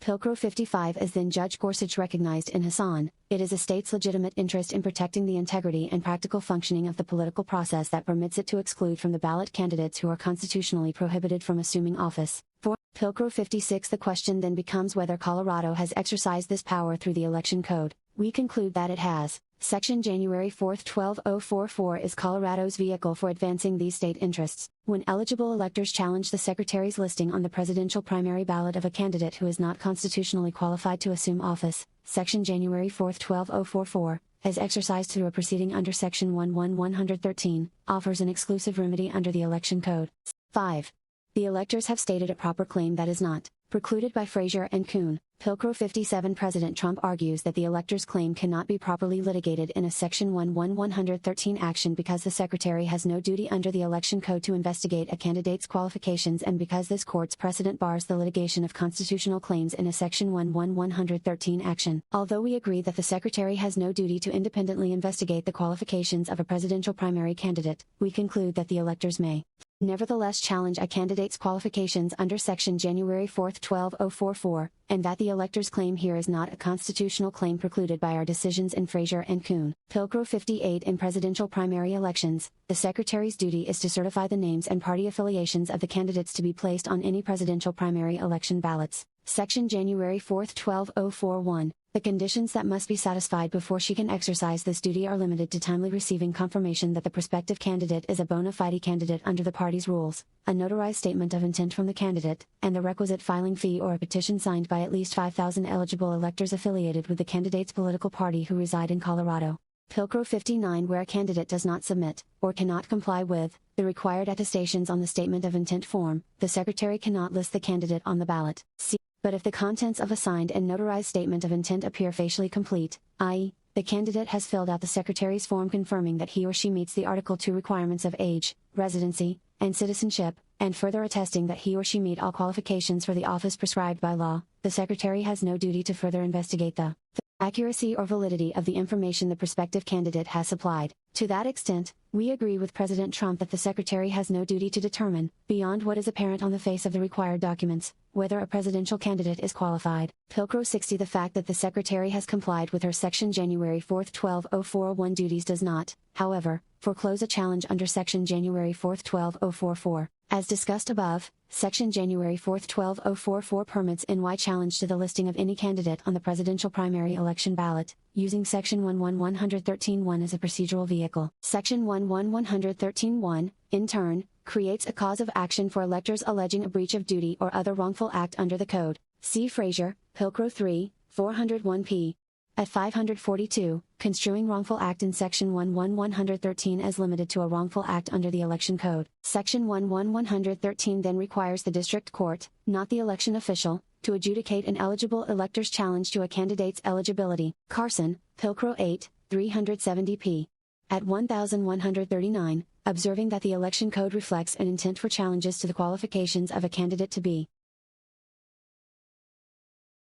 Pilcrow 55. As then Judge Gorsuch recognized in Hassan, it is a state's legitimate interest in protecting the integrity and practical functioning of the political process that permits it to exclude from the ballot candidates who are constitutionally prohibited from assuming office. 4. Pilcrow 56. The question then becomes whether Colorado has exercised this power through the Election Code. We conclude that it has. Section January 4, 12044 is Colorado's vehicle for advancing these state interests. When eligible electors challenge the Secretary's listing on the presidential primary ballot of a candidate who is not constitutionally qualified to assume office, Section January 4, 12044, as exercised through a proceeding under Section 11113, offers an exclusive remedy under the Election Code. 5. The electors have stated a proper claim that is not precluded by Frazier and Kuhn. Pilcrow 57. President Trump argues that the elector's claim cannot be properly litigated in a Section 11113 action because the Secretary has no duty under the Election Code to investigate a candidate's qualifications and because this court's precedent bars the litigation of constitutional claims in a Section 11113 action. Although we agree that the Secretary has no duty to independently investigate the qualifications of a presidential primary candidate, we conclude that the electors may nevertheless challenge a candidate's qualifications under Section January 4, 12044, and that the elector's claim here is not a constitutional claim precluded by our decisions in Frazier and Kuhn. Pilcrow 58. In presidential primary elections, the Secretary's duty is to certify the names and party affiliations of the candidates to be placed on any presidential primary election ballots. Section January 4, 12041. The conditions that must be satisfied before she can exercise this duty are limited to timely receiving confirmation that the prospective candidate is a bona fide candidate under the party's rules, a notarized statement of intent from the candidate, and the requisite filing fee or a petition signed by at least 5,000 eligible electors affiliated with the candidate's political party who reside in Colorado. Pilcrow 59. Where a candidate does not submit, or cannot comply with, the required attestations on the statement of intent form, the Secretary cannot list the candidate on the ballot. But if the contents of a signed and notarized statement of intent appear facially complete, i.e., the candidate has filled out the Secretary's form confirming that he or she meets the Article 2 requirements of age, residency, and citizenship, and further attesting that he or she meet all qualifications for the office prescribed by law, the Secretary has no duty to further investigate the accuracy or validity of the information the prospective candidate has supplied. To that extent, we agree with President Trump that the Secretary has no duty to determine, beyond what is apparent on the face of the required documents, whether a presidential candidate is qualified. Pilcrow 60. The fact that the Secretary has complied with her Section January 4, 12041 duties does not, however, foreclose a challenge under Section January 4, 12044. As discussed above, Section January 4, 12044 permits NY challenge to the listing of any candidate on the presidential primary election ballot, using Section 11113(1) as a procedural vehicle. Section 11113(1), in turn, creates a cause of action for electors alleging a breach of duty or other wrongful act under the Code. See Frazier, Pilcrow 3, 401p. At 542, construing wrongful act in Section 11113 as limited to a wrongful act under the Election Code. Section 11113 then requires the district court, not the election official, to adjudicate an eligible elector's challenge to a candidate's eligibility. Carson, Pilcrow 8, 370p. At 1139, observing that the Election Code reflects an intent for challenges to the qualifications of a candidate to be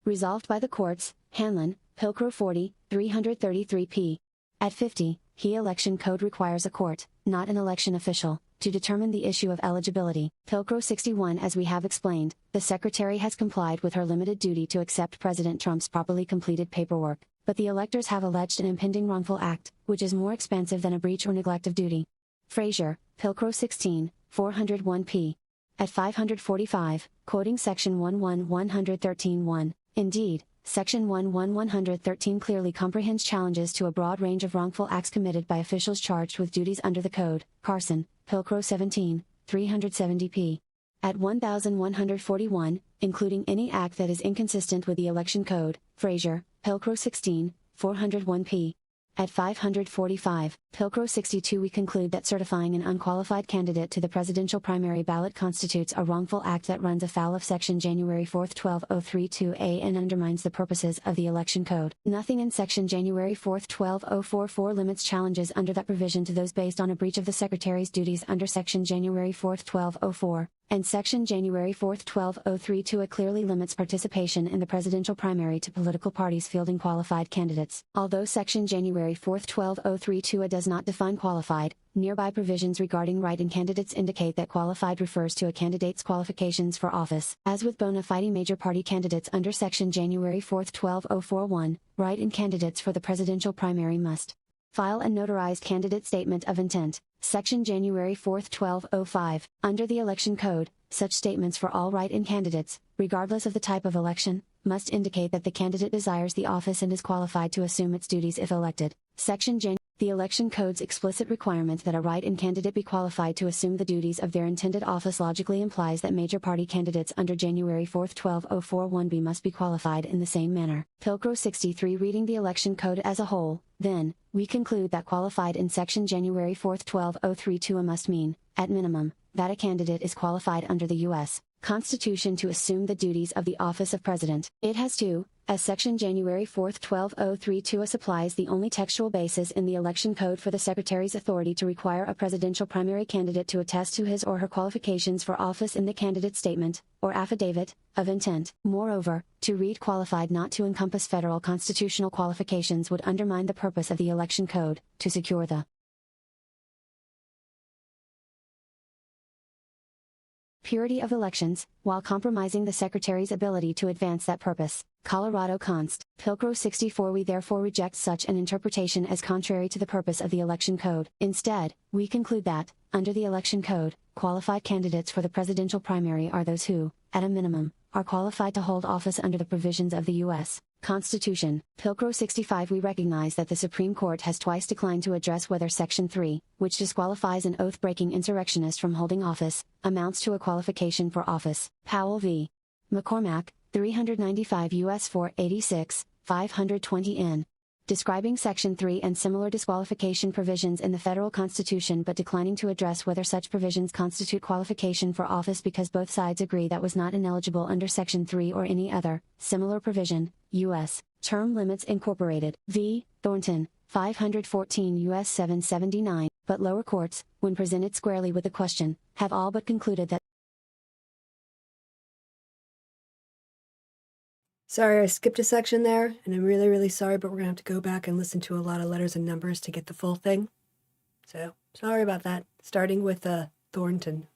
resolved by the courts, Hanlon, Pilcrow 40, 333p. At 50, he Election Code requires a court, not an election official, to determine the issue of eligibility. Pilcrow 61. As we have explained, the Secretary has complied with her limited duty to accept President Trump's properly completed paperwork, but the electors have alleged an impending wrongful act, which is more expansive than a breach or neglect of duty. Frazier, Pilcrow 16, 401p. At 545, quoting Section 11113(1), indeed, Section 11113 clearly comprehends challenges to a broad range of wrongful acts committed by officials charged with duties under the Code. Carson, Pilcrow 17, 370p. At 1141, including any act that is inconsistent with the Election Code. Frazier, Pilcrow 16, 401p. At 545, Pilcrow 62, we conclude that certifying an unqualified candidate to the presidential primary ballot constitutes a wrongful act that runs afoul of Section January 4, 12032a and undermines the purposes of the Election Code. Nothing in Section January 4, 12044 limits challenges under that provision to those based on a breach of the Secretary's duties under Section January 4, 12004. And Section January 4, 12032 clearly limits participation in the presidential primary to political parties fielding qualified candidates. Although Section January 4, 12032 does not define qualified, nearby provisions regarding write-in candidates indicate that qualified refers to a candidate's qualifications for office. As with bona fide major party candidates under Section January 4, 12041, write-in candidates for the presidential primary must file a notarized candidate statement of intent. Section January 4, 1205. Under the Election Code, Such statements for all write-in candidates, regardless of the type of election, must indicate that the candidate desires the office and is qualified to assume its duties if elected. Section J. The Election Code's explicit requirement that a write-in candidate be qualified to assume the duties of their intended office logically implies that major party candidates under January 4, 12041b must be qualified in the same manner. Pilcrow 63. Reading the Election Code as a whole, then, we conclude that qualified in Section January 4, 12032a must mean, at minimum, that a candidate is qualified under the U.S. Constitution to assume the duties of the office of President. It has to, as Section January 4, 12032a supplies the only textual basis in the Election Code for the Secretary's authority to require a presidential primary candidate to attest to his or her qualifications for office in the candidate statement, or affidavit, of intent. Moreover, to read qualified not to encompass federal constitutional qualifications would undermine the purpose of the Election Code, to secure the purity of elections, while compromising the Secretary's ability to advance that purpose. Colorado Const. Pilcrow 64. We therefore reject such an interpretation as contrary to the purpose of the Election Code. Instead, we conclude that, under the Election Code, qualified candidates for the presidential primary are those who, at a minimum, are qualified to hold office under the provisions of the U.S. Constitution. Pilcrow 65. We recognize that the Supreme Court has twice declined to address whether Section 3, which disqualifies an oath-breaking insurrectionist from holding office, amounts to a qualification for office. Powell v. McCormack, 395 U.S. 486, 520 N. Describing Section 3 and similar disqualification provisions in the federal Constitution but declining to address whether such provisions constitute qualification for office because both sides agree that was not ineligible under Section 3 or any other, similar provision, U.S. Term Limits Incorporated, v. Thornton, 514 U.S. 779, but lower courts, when presented squarely with the question, have all but concluded that. Sorry, I skipped a section there, and I'm really, really sorry, but we're going to have to go back and listen to a lot of letters and numbers to get the full thing. So, sorry about that. Starting with Thornton.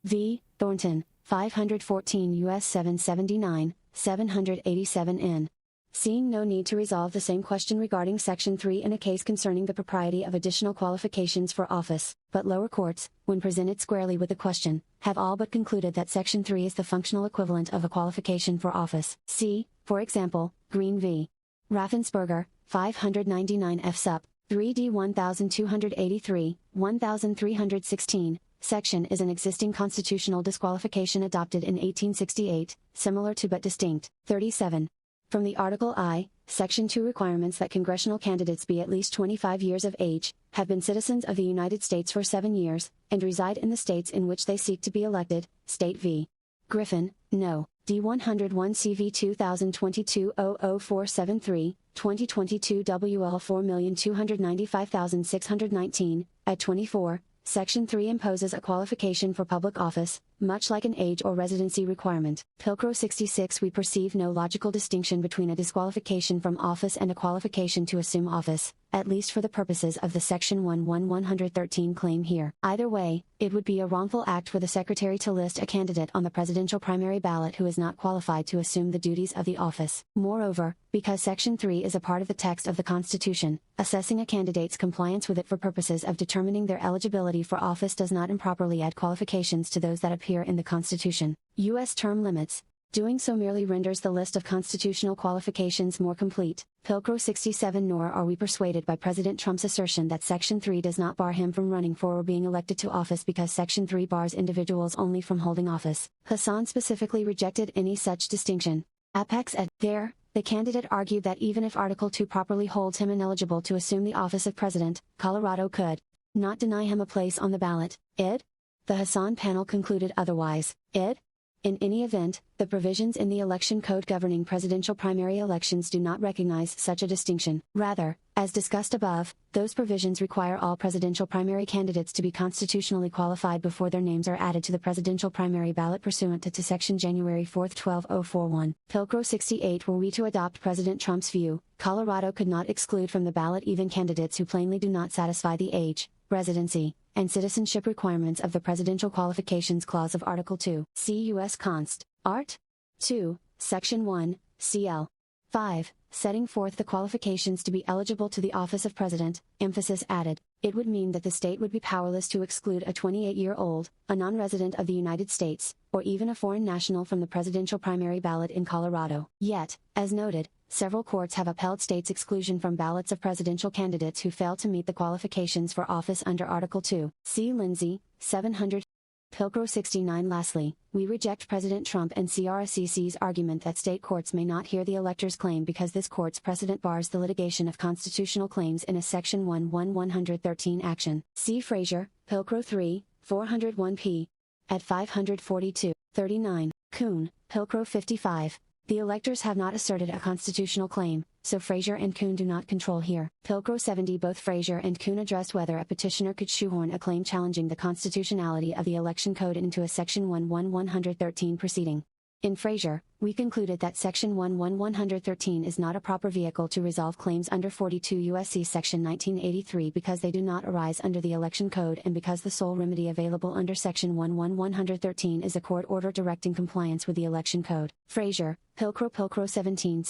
V. Thornton, 514 U.S. 779, 787 N. Seeing no need to resolve the same question regarding Section 3 in a case concerning the propriety of additional qualifications for office, but lower courts, when presented squarely with the question, have all but concluded that Section 3 is the functional equivalent of a qualification for office. See, for example, Green v. Raffensperger, 599 F. Sup. 3D 1283, 1316. Section is an existing constitutional disqualification adopted in 1868, similar to but distinct. 37. From the Article I, Section 2 requirements that congressional candidates be at least 25 years of age, have been citizens of the United States for 7 years, and reside in the states in which they seek to be elected. State v. Griffin, No. D101 CV 2022-00473, 2022 WL 4295619, at 24. Section 3 imposes a qualification for public office, much like an age or residency requirement. Pilcrow 66. We perceive no logical distinction between a disqualification from office and a qualification to assume office, at least for the purposes of the Section 11113 claim here. Either way, it would be a wrongful act for the Secretary to list a candidate on the presidential primary ballot who is not qualified to assume the duties of the office. Moreover, because Section 3 is a part of the text of the Constitution, assessing a candidate's compliance with it for purposes of determining their eligibility for office does not improperly add qualifications to those that appear in the Constitution. U.S. term limits. Doing so merely renders the list of constitutional qualifications more complete. Pilcrow 67. Nor are we persuaded by President Trump's assertion that Section 3 does not bar him from running for or being elected to office because Section 3 bars individuals only from holding office. Hassan specifically rejected any such distinction. Apex ed. There, the candidate argued that even if Article 2 properly holds him ineligible to assume the office of president, Colorado could not deny him a place on the ballot. Id. The Hassan panel concluded otherwise. Id. In any event, the provisions in the Election Code governing presidential primary elections do not recognize such a distinction. Rather, as discussed above, those provisions require all presidential primary candidates to be constitutionally qualified before their names are added to the presidential primary ballot pursuant to Section January 4, 12041. Pilcrow 68. Were we to adopt President Trump's view, Colorado could not exclude from the ballot even candidates who plainly do not satisfy the age, residency, and citizenship requirements of the Presidential Qualifications Clause of Article 2. See U.S. Const. Art. 2, Section 1, CL. 5, setting forth the qualifications to be eligible to the office of President, emphasis added. It would mean that the state would be powerless to exclude a 28-year-old, a non-resident of the United States, or even a foreign national from the presidential primary ballot in Colorado. Yet, as noted, several courts have upheld states' exclusion from ballots of presidential candidates who fail to meet the qualifications for office under Article 2. See Lindsay, 700. Pilcrow 69. Lastly, we reject President Trump and CRSCC's argument that state courts may not hear the elector's claim because this court's precedent bars the litigation of constitutional claims in a Section 11113 action. See Frazier, Pilcrow 3, 401 p. at 542. 39. Kuhn, Pilcrow 55. The electors have not asserted a constitutional claim, so Frazier and Kuhn do not control here. Pilcrow 70. Both Frazier and Kuhn addressed whether a petitioner could shoehorn a claim challenging the constitutionality of the election code into a Section 11113 proceeding. In Frazier, we concluded that Section 11113 is not a proper vehicle to resolve claims under 42 U.S.C. Section 1983 because they do not arise under the Election Code and because the sole remedy available under Section 11113 is a court order directing compliance with the Election Code. Frazier, Pilcrow 17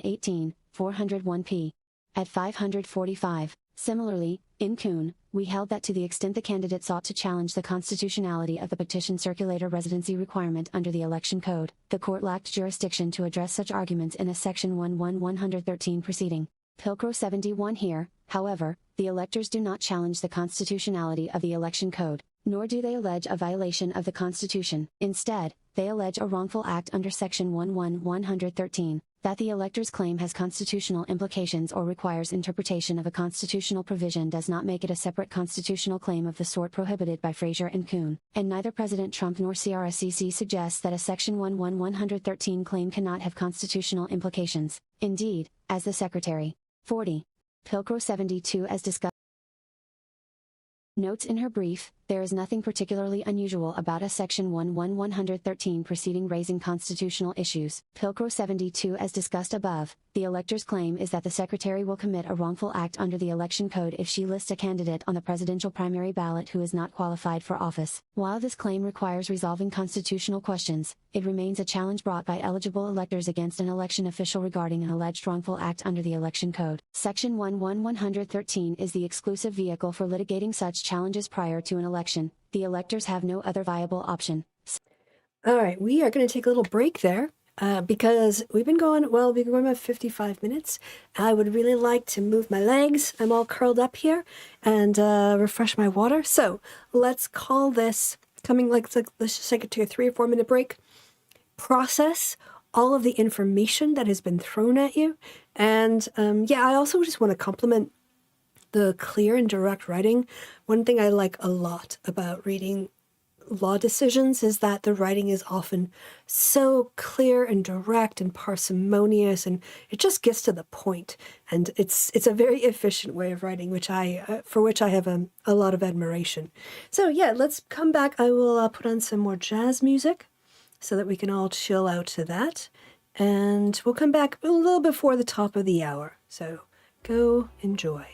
18, 401 p. at 545. Similarly, in Kuhn, we held that to the extent the candidate sought to challenge the constitutionality of the petition circulator residency requirement under the Election Code, the court lacked jurisdiction to address such arguments in a Section 11113 proceeding. Pilcrow 71. Here, however, the electors do not challenge the constitutionality of the Election Code, nor do they allege a violation of the Constitution. Instead, they allege a wrongful act under Section 11113. That the elector's claim has constitutional implications or requires interpretation of a constitutional provision does not make it a separate constitutional claim of the sort prohibited by Frazier and Kuhn, and neither President Trump nor CRSCC suggests that a Section 11113 claim cannot have constitutional implications. Indeed, as the Secretary. 40. Pilcrow 72. As discussed. Notes in her brief, there is nothing particularly unusual about a Section 11113 proceeding raising constitutional issues. Pilcrow 72. As discussed above, the elector's claim is that the Secretary will commit a wrongful act under the Election Code if she lists a candidate on the presidential primary ballot who is not qualified for office. While this claim requires resolving constitutional questions, it remains a challenge brought by eligible electors against an election official regarding an alleged wrongful act under the Election Code. Section 11113 is the exclusive vehicle for litigating such challenges prior to an election. The electors have no other viable option. All right, we are going to take a little break there because we've been going about 55 minutes. I would really like to move my legs. I'm all curled up here and refresh my water. So let's call this, let's just take a 3 or 4 minute break. Process all of the information that has been thrown at you. And I also just want to compliment the clear and direct writing. One thing I like a lot about reading law decisions is that the writing is often so clear and direct and parsimonious, and it just gets to the point. And it's a very efficient way of writing, for which I have a lot of admiration. So yeah, let's come back. I will put on some more jazz music so that we can all chill out to that. And we'll come back a little before the top of the hour. So go enjoy.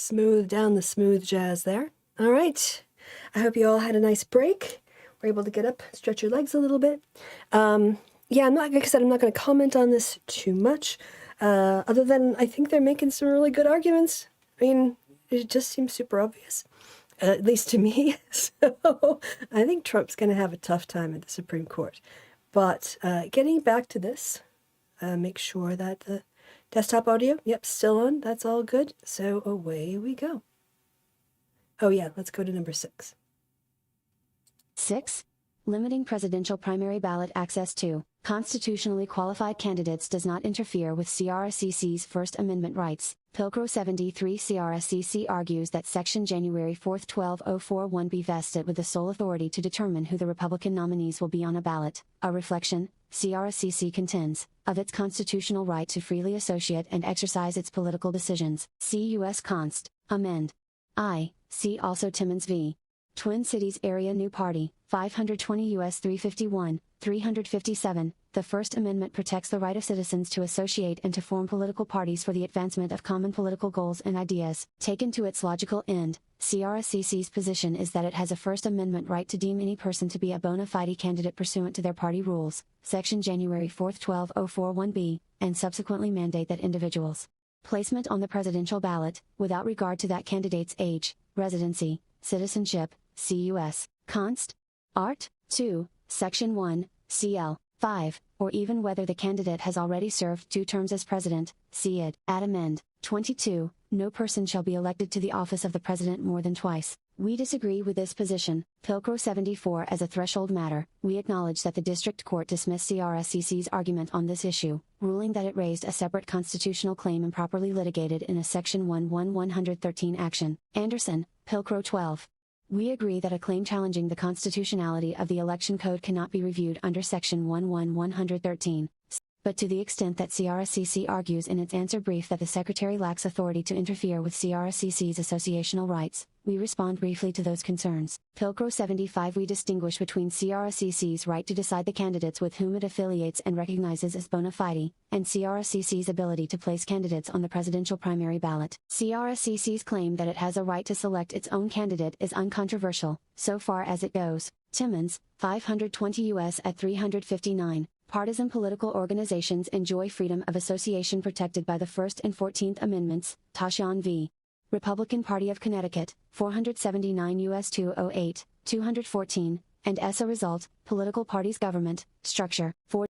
smooth down the smooth jazz there. All right. I hope you all had a nice break. We're able to get up, stretch your legs a little bit. Yeah, like I said, I'm not going to comment on this too much, other than I think they're making some really good arguments. I mean, it just seems super obvious, at least to me. So I think Trump's going to have a tough time at the Supreme Court. But getting back to this, make sure that the desktop audio, yep, still on. That's all good. So away we go. Oh yeah, let's go to number 6. 6. Limiting presidential primary ballot access to constitutionally qualified candidates does not interfere with CRSCC's First Amendment rights. Pilcrow 73 CRSCC argues that Section January 4, 12041 be vested with the sole authority to determine who the Republican nominees will be on a ballot, a reflection, CRSCC contends, of its constitutional right to freely associate and exercise its political decisions. See U.S. Const. Amend. I. See also Timmons v. Twin Cities Area New Party, 520 U.S. 351, 357. The First Amendment protects the right of citizens to associate and to form political parties for the advancement of common political goals and ideas. Taken to its logical end, CRSCC's position is that it has a First Amendment right to deem any person to be a bona fide candidate pursuant to their party rules, Section January 4, 12041b, and subsequently mandate that individuals' placement on the presidential ballot, without regard to that candidate's age, residency, citizenship, CUS, Const. Art. 2, Section 1, CL. 5, or even whether the candidate has already served 2 terms as president, see it. At Amend. 22, no person shall be elected to the office of the president more than twice. We disagree with this position, Pilcrow 74. As a threshold matter, we acknowledge that the District Court dismissed CRSCC's argument on this issue, ruling that it raised a separate constitutional claim improperly litigated in a Section 11113 action. Anderson, Pilcrow 12. We agree that a claim challenging the constitutionality of the Election Code cannot be reviewed under Section 11113. But to the extent that CRSCC argues in its answer brief that the Secretary lacks authority to interfere with CRSCC's associational rights, we respond briefly to those concerns. Pilcrow 75. We distinguish between CRSCC's right to decide the candidates with whom it affiliates and recognizes as bona fide, and CRSCC's ability to place candidates on the presidential primary ballot. CRSCC's claim that it has a right to select its own candidate is uncontroversial, so far as it goes. Timmons, 520 U.S. at 359. Partisan political organizations enjoy freedom of association protected by the First and 14th Amendments, Tashian v. Republican Party of Connecticut, 479 U.S. 208, 214, and as a result, political parties' government, structure,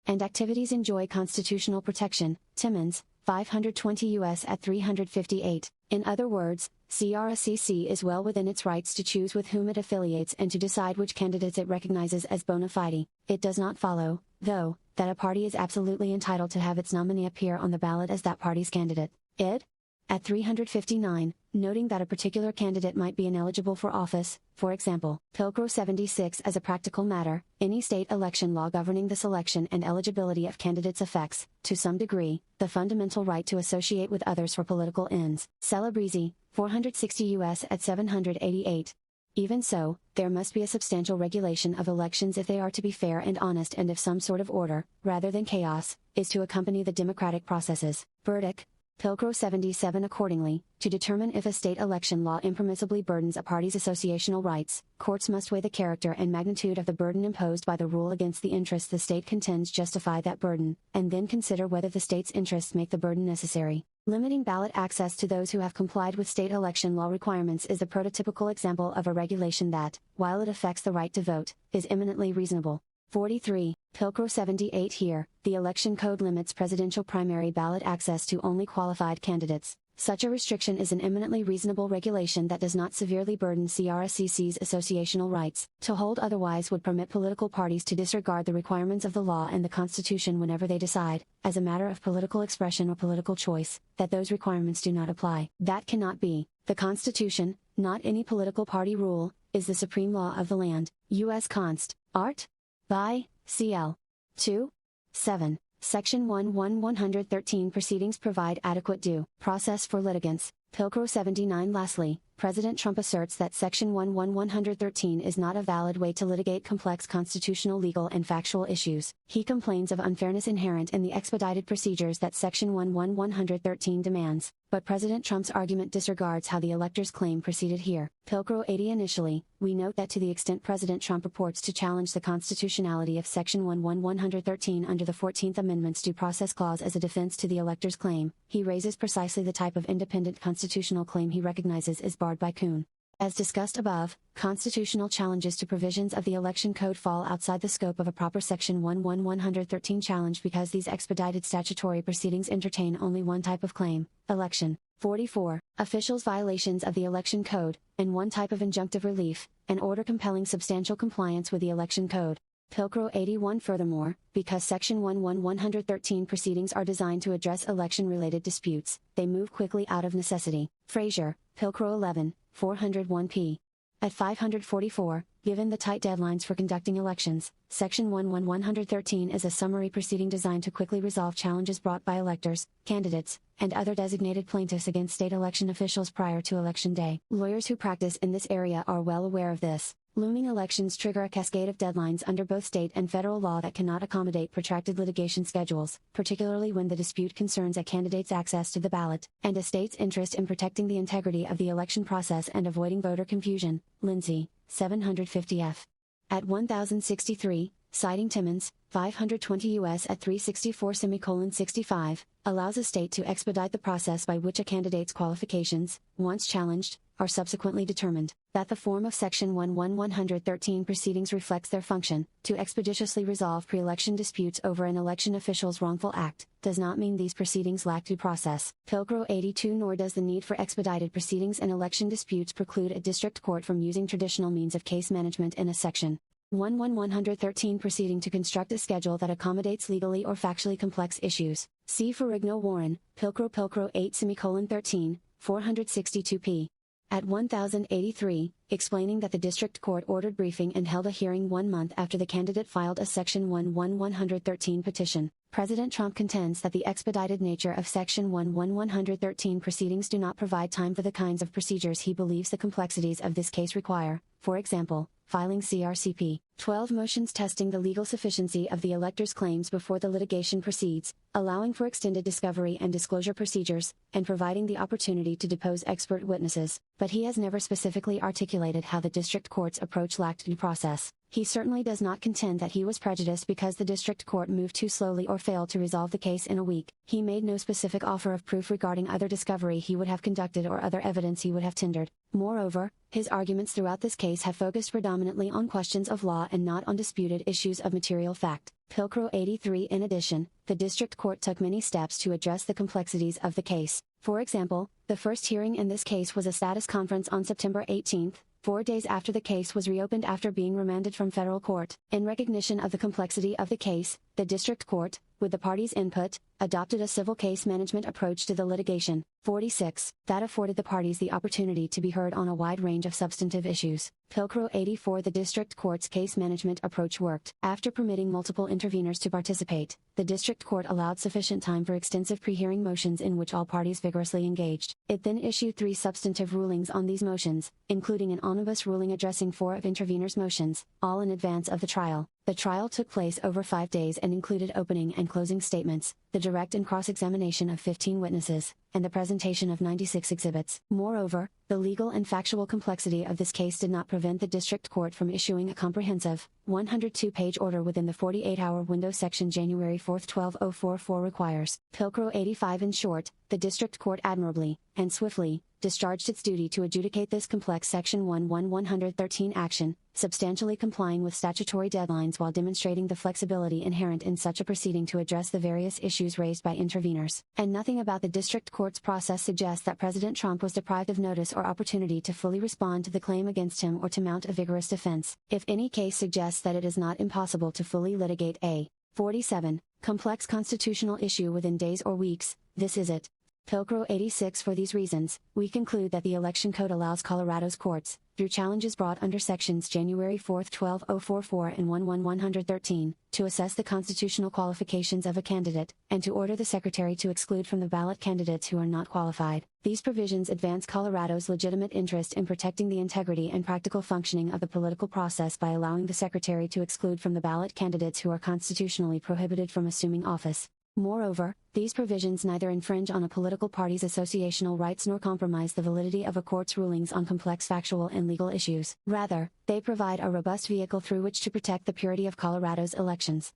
and activities enjoy constitutional protection, Timmons, 520 U.S. at 358. In other words, CRSCC is well within its rights to choose with whom it affiliates and to decide which candidates it recognizes as bona fide. It does not follow, though, that a party is absolutely entitled to have its nominee appear on the ballot as that party's candidate. It? At 359, noting that a particular candidate might be ineligible for office, for example. Pilcrow 76. As a practical matter, any state election law governing the selection and eligibility of candidates affects, to some degree, the fundamental right to associate with others for political ends. Celebrezzi, 460 U.S. at 788. Even so, there must be a substantial regulation of elections if they are to be fair and honest, and if some sort of order, rather than chaos, is to accompany the democratic processes. Burdick, Pilcrow 77. Accordingly, to determine if a state election law impermissibly burdens a party's associational rights, courts must weigh the character and magnitude of the burden imposed by the rule against the interests the state contends justify that burden, and then consider whether the state's interests make the burden necessary. Limiting ballot access to those who have complied with state election law requirements is the prototypical example of a regulation that, while it affects the right to vote, is eminently reasonable. 43. Pilcrow 78. Here, the Election Code limits presidential primary ballot access to only qualified candidates. Such a restriction is an eminently reasonable regulation that does not severely burden CRSCC's associational rights. To hold otherwise would permit political parties to disregard the requirements of the law and the Constitution whenever they decide, as a matter of political expression or political choice, that those requirements do not apply. That cannot be. The Constitution, not any political party rule, is the supreme law of the land. U.S. Const. Art. By, CL. 2. 7. Section 11113 proceedings provide adequate due process for litigants. Pilcrow 79. Lastly, President Trump asserts that Section 113 is not a valid way to litigate complex constitutional, legal, and factual issues. He complains of unfairness inherent in the expedited procedures that Section 113 demands, but President Trump's argument disregards how the elector's claim proceeded here. Pilcrow 80. Initially, we note that to the extent President Trump purports to challenge the constitutionality of Section 113 under the 14th Amendment's Due Process Clause as a defense to the elector's claim, he raises precisely the type of independent constitutional claim he recognizes is barred by Kuhn. As discussed above, constitutional challenges to provisions of the Election Code fall outside the scope of a proper Section 113 challenge because these expedited statutory proceedings entertain only one type of claim, election. 44. Officials' violations of the Election Code, and one type of injunctive relief, an order compelling substantial compliance with the Election Code. Pilcrow 81. Furthermore, because Section 113 proceedings are designed to address election-related disputes, they move quickly out of necessity. Frazier, Pilcrow 11, 401 p. At 544, given the tight deadlines for conducting elections, Section 113 is a summary proceeding designed to quickly resolve challenges brought by electors, candidates, and other designated plaintiffs against state election officials prior to Election Day. Lawyers who practice in this area are well aware of this. Looming elections trigger a cascade of deadlines under both state and federal law that cannot accommodate protracted litigation schedules, particularly when the dispute concerns a candidate's access to the ballot, and a state's interest in protecting the integrity of the election process and avoiding voter confusion. Lindsay, 750 f. At 1063, citing Timmons, 520 U.S. at 364:65, allows a state to expedite the process by which a candidate's qualifications, once challenged, are subsequently determined. That the form of Section 113 proceedings reflects their function, to expeditiously resolve pre-election disputes over an election official's wrongful act, does not mean these proceedings lack due process. Pilcrow 82. Nor does the need for expedited proceedings in election disputes preclude a district court from using traditional means of case management in a Section 113 proceeding to construct a schedule that accommodates legally or factually complex issues. See Ferrigno Warren, Pilcrow 8:13, 462 p. At 1083, explaining that the district court ordered briefing and held a hearing 1 month after the candidate filed a Section 113 petition. President Trump contends that the expedited nature of Section 113 proceedings do not provide time for the kinds of procedures he believes the complexities of this case require, for example, filing CRCP 12 motions testing the legal sufficiency of the elector's claims before the litigation proceeds, allowing for extended discovery and disclosure procedures, and providing the opportunity to depose expert witnesses, but he has never specifically articulated how the district court's approach lacked due process. He certainly does not contend that he was prejudiced because the district court moved too slowly or failed to resolve the case in a week. He made no specific offer of proof regarding other discovery he would have conducted or other evidence he would have tendered. Moreover, his arguments throughout this case have focused predominantly on questions of law and not on disputed issues of material fact. Pilcrow 83. In addition, the district court took many steps to address the complexities of the case. For example, the first hearing in this case was a status conference on September 18, 4 days after the case was reopened after being remanded from federal court. In recognition of the complexity of the case, the district court, with the parties' input, adopted a civil case management approach to the litigation. 46. That afforded the parties the opportunity to be heard on a wide range of substantive issues. Pilcrow 84. The district court's case management approach worked. After permitting multiple interveners to participate, the district court allowed sufficient time for extensive pre-hearing motions in which all parties vigorously engaged. It then issued 3 substantive rulings on these motions, including an omnibus ruling addressing 4 of interveners' motions, all in advance of the trial. The trial took place over 5 days and included opening and closing statements, the direct and cross-examination of 15 witnesses, and the presentation of 96 exhibits. Moreover, the legal and factual complexity of this case did not prevent the district court from issuing a comprehensive, 102-page order within the 48-hour window Section January 4, 12044 requires. Pilcrow 85. In short, the district court admirably, and swiftly, discharged its duty to adjudicate this complex Section 113 action, substantially complying with statutory deadlines while demonstrating the flexibility inherent in such a proceeding to address the various issues raised by interveners. And nothing about the district court's process suggests that President Trump was deprived of notice or opportunity to fully respond to the claim against him or to mount a vigorous defense. If any case suggests that it is not impossible to fully litigate a 47 complex constitutional issue within days or weeks, this is it. Pilcrow 86. For these reasons, we conclude that the Election Code allows Colorado's courts, through challenges brought under Sections January 4, 12044 and 11113, to assess the constitutional qualifications of a candidate, and to order the Secretary to exclude from the ballot candidates who are not qualified. These provisions advance Colorado's legitimate interest in protecting the integrity and practical functioning of the political process by allowing the Secretary to exclude from the ballot candidates who are constitutionally prohibited from assuming office. Moreover, these provisions neither infringe on a political party's associational rights nor compromise the validity of a court's rulings on complex factual and legal issues. Rather, they provide a robust vehicle through which to protect the purity of Colorado's elections.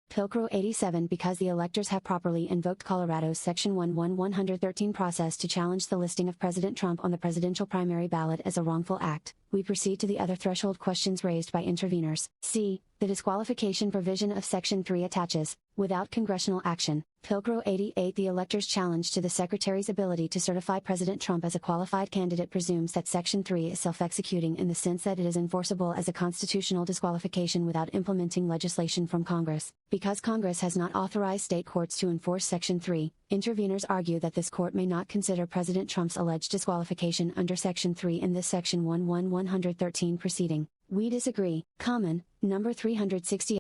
Pilcrow 87. Because the electors have properly invoked Colorado's Section 11113 process to challenge the listing of President Trump on the presidential primary ballot as a wrongful act, we proceed to the other threshold questions raised by interveners. C. The disqualification provision of Section 3 attaches, without congressional action. Pilcrow 88. The electors' challenge to the Secretary's ability to certify President Trump as a qualified candidate presumes that Section 3 is self-executing in the sense that it is enforceable as a constitutional disqualification without implementing legislation from Congress. Because Congress has not authorized state courts to enforce Section 3, interveners argue that this court may not consider President Trump's alleged disqualification under Section 3 in this Section 11113 proceeding. We disagree. Common, number 360.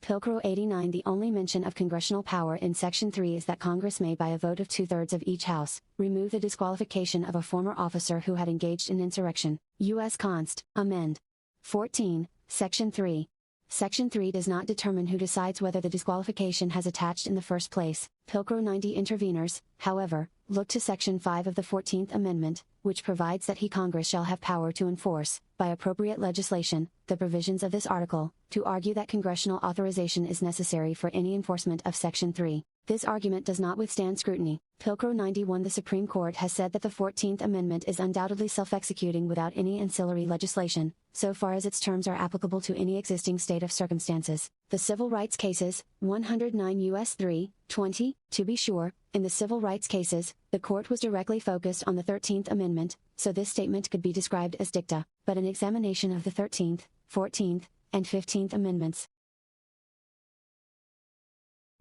Pilcrow 89. The only mention of congressional power in Section 3 is that Congress may, by a vote of 2/3 of each House, remove the disqualification of a former officer who had engaged in insurrection. U.S. Const. Amend. 14, Section 3. Section 3 does not determine who decides whether the disqualification has attached in the first place. Pilcrow 90. Interveners, however, look to Section 5 of the 14th Amendment, which provides that Congress shall have power to enforce, by appropriate legislation, the provisions of this article, to argue that congressional authorization is necessary for any enforcement of Section 3. This argument does not withstand scrutiny. Pilcrow 91. The Supreme Court has said that the 14th Amendment is undoubtedly self-executing without any ancillary legislation, so far as its terms are applicable to any existing state of circumstances. The civil rights cases, 109 U.S. 3, 20, to be sure, in the civil rights cases, the court was directly focused on the 13th Amendment, so this statement could be described as dicta, but an examination of the 13th, 14th, and 15th Amendments,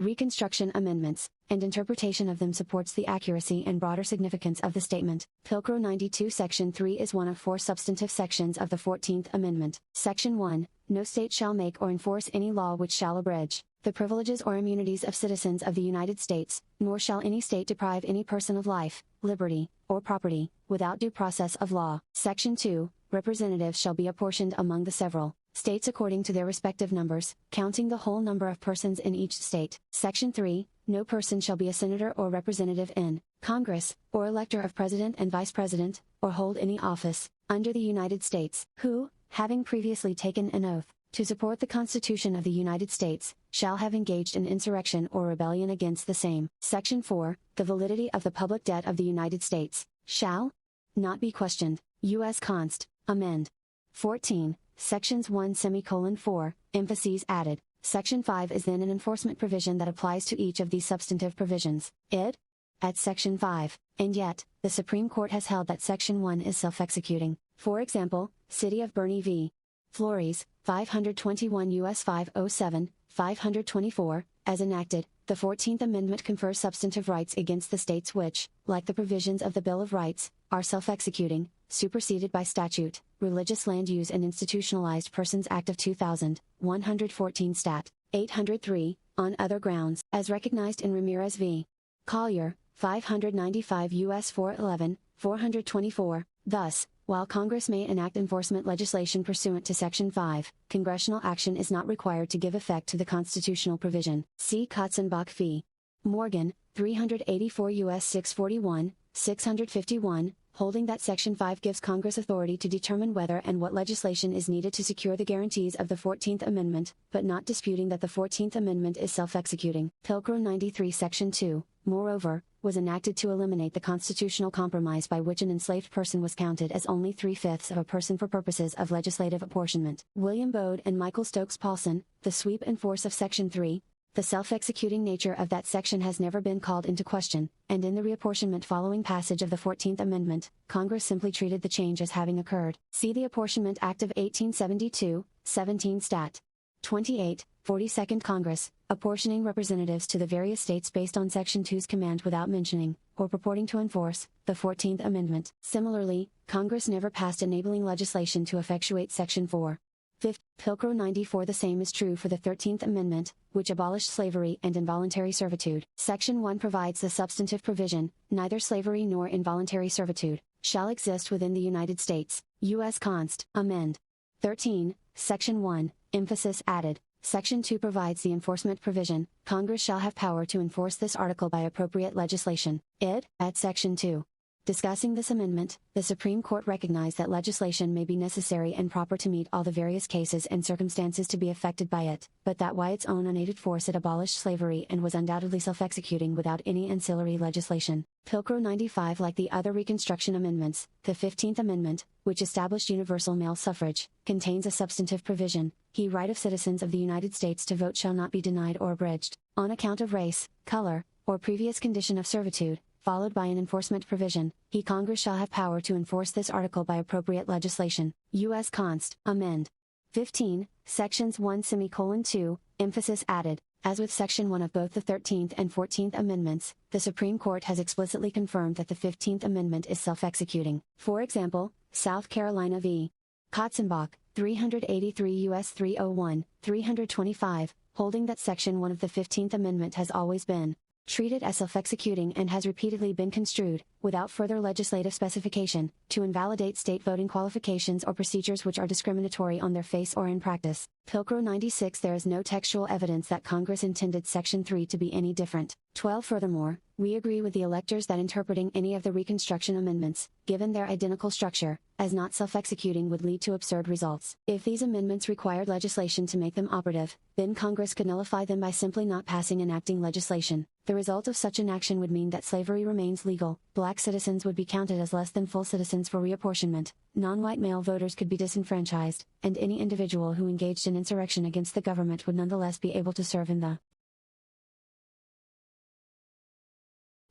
Reconstruction Amendments, and interpretation of them supports the accuracy and broader significance of the statement. Pilcrow 92. Section 3 is one of 4 substantive sections of the 14th Amendment. Section 1, no state shall make or enforce any law which shall abridge the privileges or immunities of citizens of the United States, nor shall any state deprive any person of life, liberty, or property, without due process of law. Section 2, representatives shall be apportioned among the several states according to their respective numbers, counting the whole number of persons in each state. Section 3, no person shall be a senator or representative in Congress, or elector of president and vice president, or hold any office, under the United States, who, having previously taken an oath, to support the Constitution of the United States, shall have engaged in insurrection or rebellion against the same. Section 4, the validity of the public debt of the United States, shall not be questioned. U.S. Const. Amend. 14. Sections 1:4, emphases added. Section 5 is then an enforcement provision that applies to each of these substantive provisions. It at Section 5, and yet, the Supreme Court has held that Section 1 is self-executing. For example, City of Bernie v. Flores, 521 U.S. 507, 524, as enacted, the 14th Amendment confers substantive rights against the states which, like the provisions of the Bill of Rights, are self-executing, superseded by statute. Religious Land Use and Institutionalized Persons Act of 2000, 114 Stat. 803, on other grounds, as recognized in Ramirez v. Collier, 595 U.S. 411, 424. Thus, while Congress may enact enforcement legislation pursuant to Section 5, congressional action is not required to give effect to the constitutional provision. See Katzenbach v. Morgan, 384 U.S. 641, 651, holding that Section 5 gives Congress authority to determine whether and what legislation is needed to secure the guarantees of the 14th Amendment, but not disputing that the 14th Amendment is self-executing. Pilcrow 93 Section 2, moreover, was enacted to eliminate the constitutional compromise by which an enslaved person was counted as only 3/5 of a person for purposes of legislative apportionment. William Bode and Michael Stokes Paulson, The Sweep and Force of Section 3. The self-executing nature of that section has never been called into question, and in the reapportionment following passage of the 14th Amendment, Congress simply treated the change as having occurred. See the Apportionment Act of 1872, 17 Stat. 28, 42nd Congress, apportioning representatives to the various states based on Section 2's command without mentioning, or purporting to enforce, the 14th Amendment. Similarly, Congress never passed enabling legislation to effectuate Section 4. 5th, Pilcrow 94. The same is true for the 13th Amendment, which abolished slavery and involuntary servitude. Section 1 provides the substantive provision, neither slavery nor involuntary servitude shall exist within the United States. U.S. Const. Amend. 13, Section 1, emphasis added. Section 2 provides the enforcement provision. Congress shall have power to enforce this article by appropriate legislation. Id. At Section 2. Discussing this amendment, the Supreme Court recognized that legislation may be necessary and proper to meet all the various cases and circumstances to be affected by it, but that by its own unaided force it abolished slavery and was undoubtedly self-executing without any ancillary legislation. Pilcrow 95. Like the other Reconstruction amendments, the 15th Amendment, which established universal male suffrage, contains a substantive provision: the right of citizens of the United States to vote shall not be denied or abridged, on account of race, color, or previous condition of servitude, followed by an enforcement provision: Congress shall have power to enforce this article by appropriate legislation. U.S. Const. Amend. 15, Sections 1:2, emphasis added. As with Section 1 of both the 13th and 14th Amendments, the Supreme Court has explicitly confirmed that the 15th Amendment is self-executing. For example, South Carolina v. Katzenbach, 383 U.S. 301, 325, holding that Section 1 of the 15th Amendment has always been treated as self-executing and has repeatedly been construed, without further legislative specification, to invalidate state voting qualifications or procedures which are discriminatory on their face or in practice. Pilcrow 96. There is no textual evidence that Congress intended Section 3 to be any different. 12. Furthermore, we agree with the electors that interpreting any of the Reconstruction amendments, given their identical structure, as not self-executing would lead to absurd results. If these amendments required legislation to make them operative, then Congress could nullify them by simply not passing enacting legislation. The result of such an action would mean that slavery remains legal, black citizens would be counted as less than full citizens for reapportionment, non-white male voters could be disenfranchised, and any individual who engaged in insurrection against the government would nonetheless be able to serve in the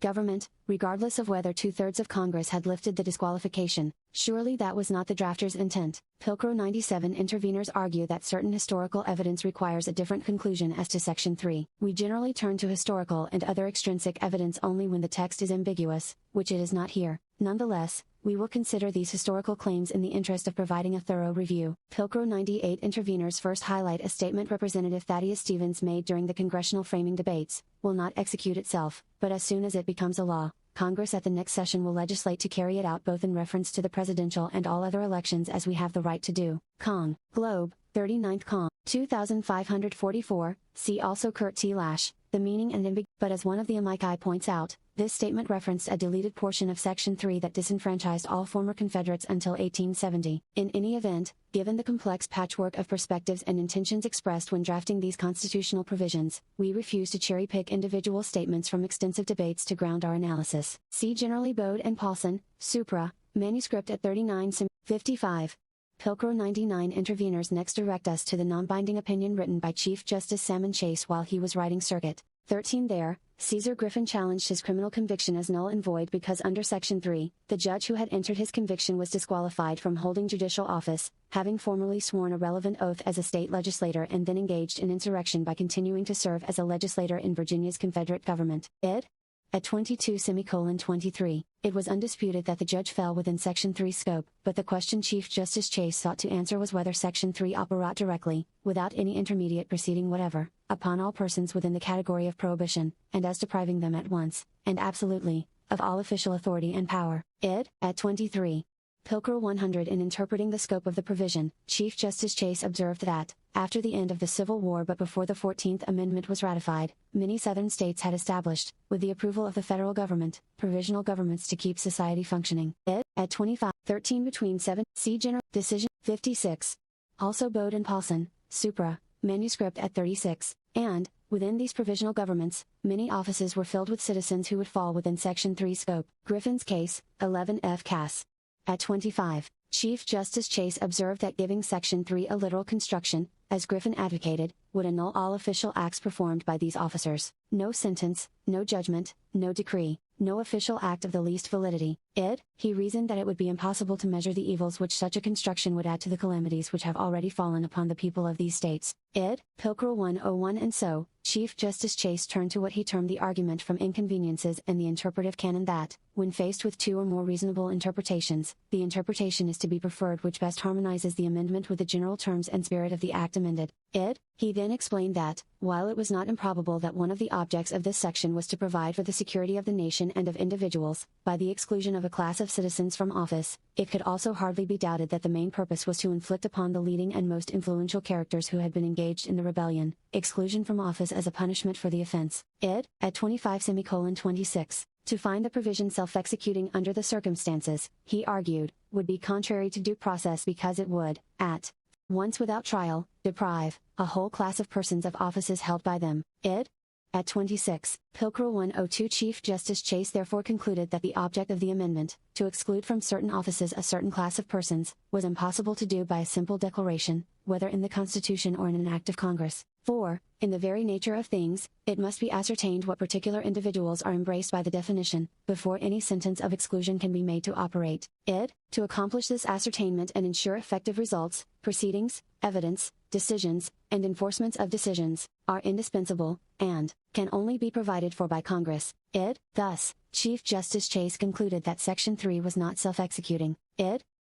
government, regardless of whether 2/3 of Congress had lifted the disqualification. Surely that was not the drafters' intent. Pilcrow 97. Interveners argue that certain historical evidence requires a different conclusion as to Section 3. We generally turn to historical and other extrinsic evidence only when the text is ambiguous, which it is not here. Nonetheless, we will consider these historical claims in the interest of providing a thorough review. Pilcrow 98. Interveners first highlight a statement Representative Thaddeus Stevens made during the congressional framing debates: will not execute itself, but as soon as it becomes a law, Congress at the next session will legislate to carry it out, both in reference to the presidential and all other elections, as we have the right to do. Cong. Globe, 39th Cong. 2544, see also Kurt T. Lash, The Meaning and Ambiguity. But as one of the amici points out, this statement referenced a deleted portion of Section 3 that disenfranchised all former Confederates until 1870. In any event, given the complex patchwork of perspectives and intentions expressed when drafting these constitutional provisions, we refuse to cherry-pick individual statements from extensive debates to ground our analysis. See generally Bode and Paulson, Supra, manuscript at 39-55. Pilcrow 99. Interveners next direct us to the non-binding opinion written by Chief Justice Salmon Chase while he was writing Circuit 13. There, Caesar Griffin challenged his criminal conviction as null and void because under Section 3, the judge who had entered his conviction was disqualified from holding judicial office, having formerly sworn a relevant oath as a state legislator and then engaged in insurrection by continuing to serve as a legislator in Virginia's Confederate government. Ed. At 22:23, it was undisputed that the judge fell within Section 3's scope, but the question Chief Justice Chase sought to answer was whether Section 3 operat directly, without any intermediate proceeding whatever, upon all persons within the category of prohibition, and as depriving them at once, and absolutely, of all official authority and power. Ed. At 23. Pilcrow 100. In interpreting the scope of the provision, Chief Justice Chase observed that, after the end of the Civil War but before the 14th Amendment was ratified, many Southern states had established, with the approval of the federal government, provisional governments to keep society functioning. Ed. At 25. 13 between 7. See General Decision 56. Also Bode and Paulson, Supra, manuscript at 36. And, within these provisional governments, many offices were filled with citizens who would fall within Section 3's scope. Griffin's case, 11 F. Cass. At 25, Chief Justice Chase observed that giving Section 3 a literal construction, as Griffin advocated, would annul all official acts performed by these officers. no sentence, no judgment, no decree, no official act of the least validity. He reasoned that it would be impossible to measure the evils which such a construction would add to the calamities which have already fallen upon the people of these states. Pilcrel 101. And so, Chief Justice Chase turned to what he termed the argument from inconveniences in the interpretive canon that, when faced with two or more reasonable interpretations, the interpretation is to be preferred which best harmonizes the amendment with the general terms and spirit of the act amended. He then explained that, while it was not improbable that one of the objects of this section was to provide for the security of the nation and of individuals, by the exclusion of a class of citizens from office, it could also hardly be doubted that the main purpose was to inflict upon the leading and most influential characters who had been engaged in the rebellion, exclusion from office as a punishment for the offense. At 25:26. To find the provision self-executing under the circumstances, he argued, would be contrary to due process because it would, at once without trial, deprive a whole class of persons of offices held by them. At 26, Pilcrel 102. Chief Justice Chase therefore concluded that the object of the amendment, to exclude from certain offices a certain class of persons, was impossible to do by a simple declaration, whether in the Constitution or in an act of Congress. For, in the very nature of things, it must be ascertained what particular individuals are embraced by the definition, before any sentence of exclusion can be made to operate. To accomplish this ascertainment and ensure effective results, proceedings, evidence, decisions, and enforcements of decisions, are indispensable, and can only be provided for by Congress. Thus, Chief Justice Chase concluded that Section 3 was not self-executing.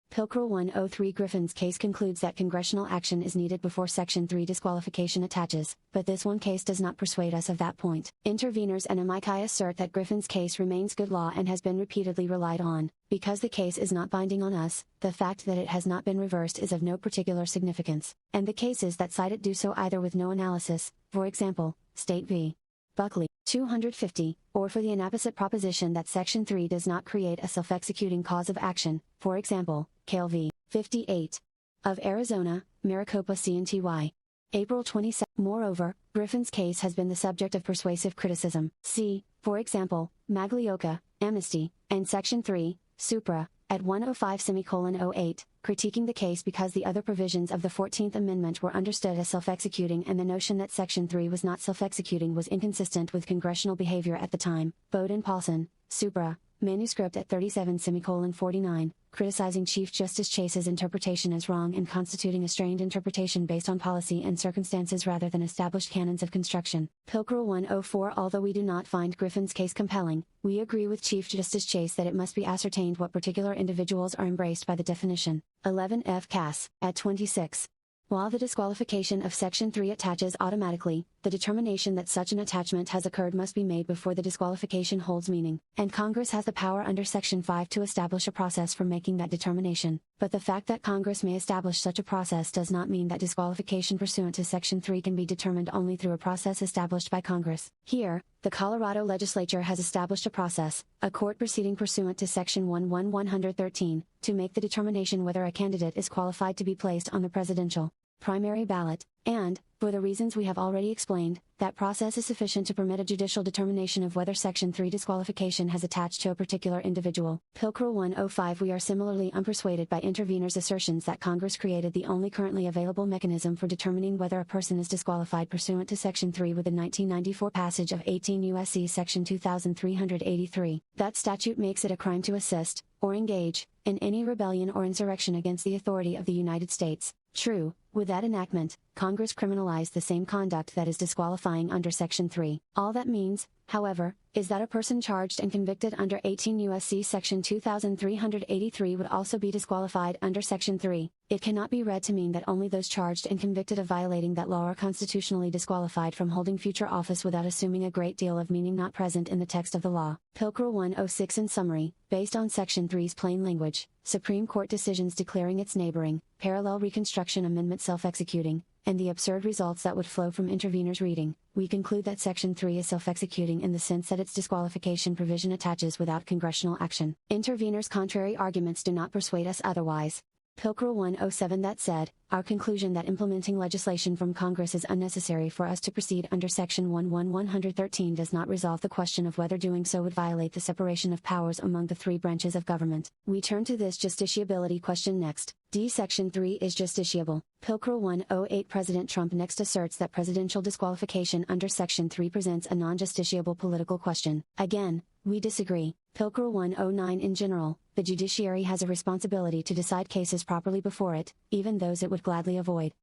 Pilcrel 103. Griffin's case concludes that congressional action is needed before Section 3 disqualification attaches, but this one case does not persuade us of that point. Interveners and amici assert that Griffin's case remains good law and has been repeatedly relied on. Because the case is not binding on us, the fact that it has not been reversed is of no particular significance, and the cases that cite it do so either with no analysis, for example, State v. Buckley, 250, or for the inapposite proposition that Section 3 does not create a self-executing cause of action, for example, Cale v. 58. Of Arizona, Maricopa CNTY. April 27. Moreover, Griffin's case has been the subject of persuasive criticism. See, for example, Maglioka, Amnesty, and Section 3, Supra, at 105:08, critiquing the case because the other provisions of the 14th Amendment were understood as self-executing and the notion that Section 3 was not self-executing was inconsistent with congressional behavior at the time. Bowden Paulson, Supra, manuscript at 37:49, criticizing Chief Justice Chase's interpretation as wrong and constituting a strained interpretation based on policy and circumstances rather than established canons of construction. Pilcrel 104. Although we do not find Griffin's case compelling, we agree with Chief Justice Chase that it must be ascertained what particular individuals are embraced by the definition. 11 F. Cass, at 26. While the disqualification of Section 3 attaches automatically, the determination that such an attachment has occurred must be made before the disqualification holds meaning, and Congress has the power under Section 5 to establish a process for making that determination. But the fact that Congress may establish such a process does not mean that disqualification pursuant to Section 3 can be determined only through a process established by Congress. Here, the Colorado legislature has established a process, a court proceeding pursuant to Section 113, to make the determination whether a candidate is qualified to be placed on the presidential primary ballot, and, for the reasons we have already explained, that process is sufficient to permit a judicial determination of whether Section 3 disqualification has attached to a particular individual. Pilcrel 105. We are similarly unpersuaded by interveners' assertions that Congress created the only currently available mechanism for determining whether a person is disqualified pursuant to Section 3 with the 1994 passage of 18 U.S.C. Section 2383. That statute makes it a crime to assist, or engage, in any rebellion or insurrection against the authority of the United States. True, with that enactment, Congress criminalized the same conduct that is disqualifying under Section 3. All that means, however, is that a person charged and convicted under 18 U.S.C. Section 2383 would also be disqualified under Section 3. It cannot be read to mean that only those charged and convicted of violating that law are constitutionally disqualified from holding future office without assuming a great deal of meaning not present in the text of the law. Pilcrel 106. In summary, based on Section 3's plain language, Supreme Court decisions declaring its neighboring, parallel Reconstruction Amendment self-executing, and the absurd results that would flow from interveners' reading, we conclude that Section 3 is self-executing in the sense that its disqualification provision attaches without congressional action. Interveners' contrary arguments do not persuade us otherwise. Pilcrel 107. That said, our conclusion that implementing legislation from Congress is unnecessary for us to proceed under Section 113 does not resolve the question of whether doing so would violate the separation of powers among the three branches of government. We turn to this justiciability question next. D. Section 3 is justiciable. Pilcrow 108. President Trump next asserts that presidential disqualification under Section 3 presents a non-justiciable political question. Again, we disagree. Pilcrow 109. In general, the judiciary has a responsibility to decide cases properly before it, even those it would gladly avoid.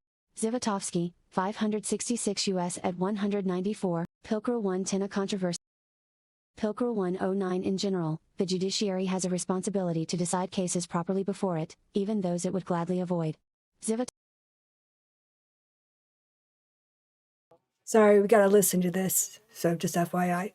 Zivotofsky, 566 U.S. at 194, Pilcrow 110. A controversy. Pilcrow 109. In general, the judiciary has a responsibility to decide cases properly before it, even those it would gladly avoid. Sorry, we gotta listen to this, so just FYI.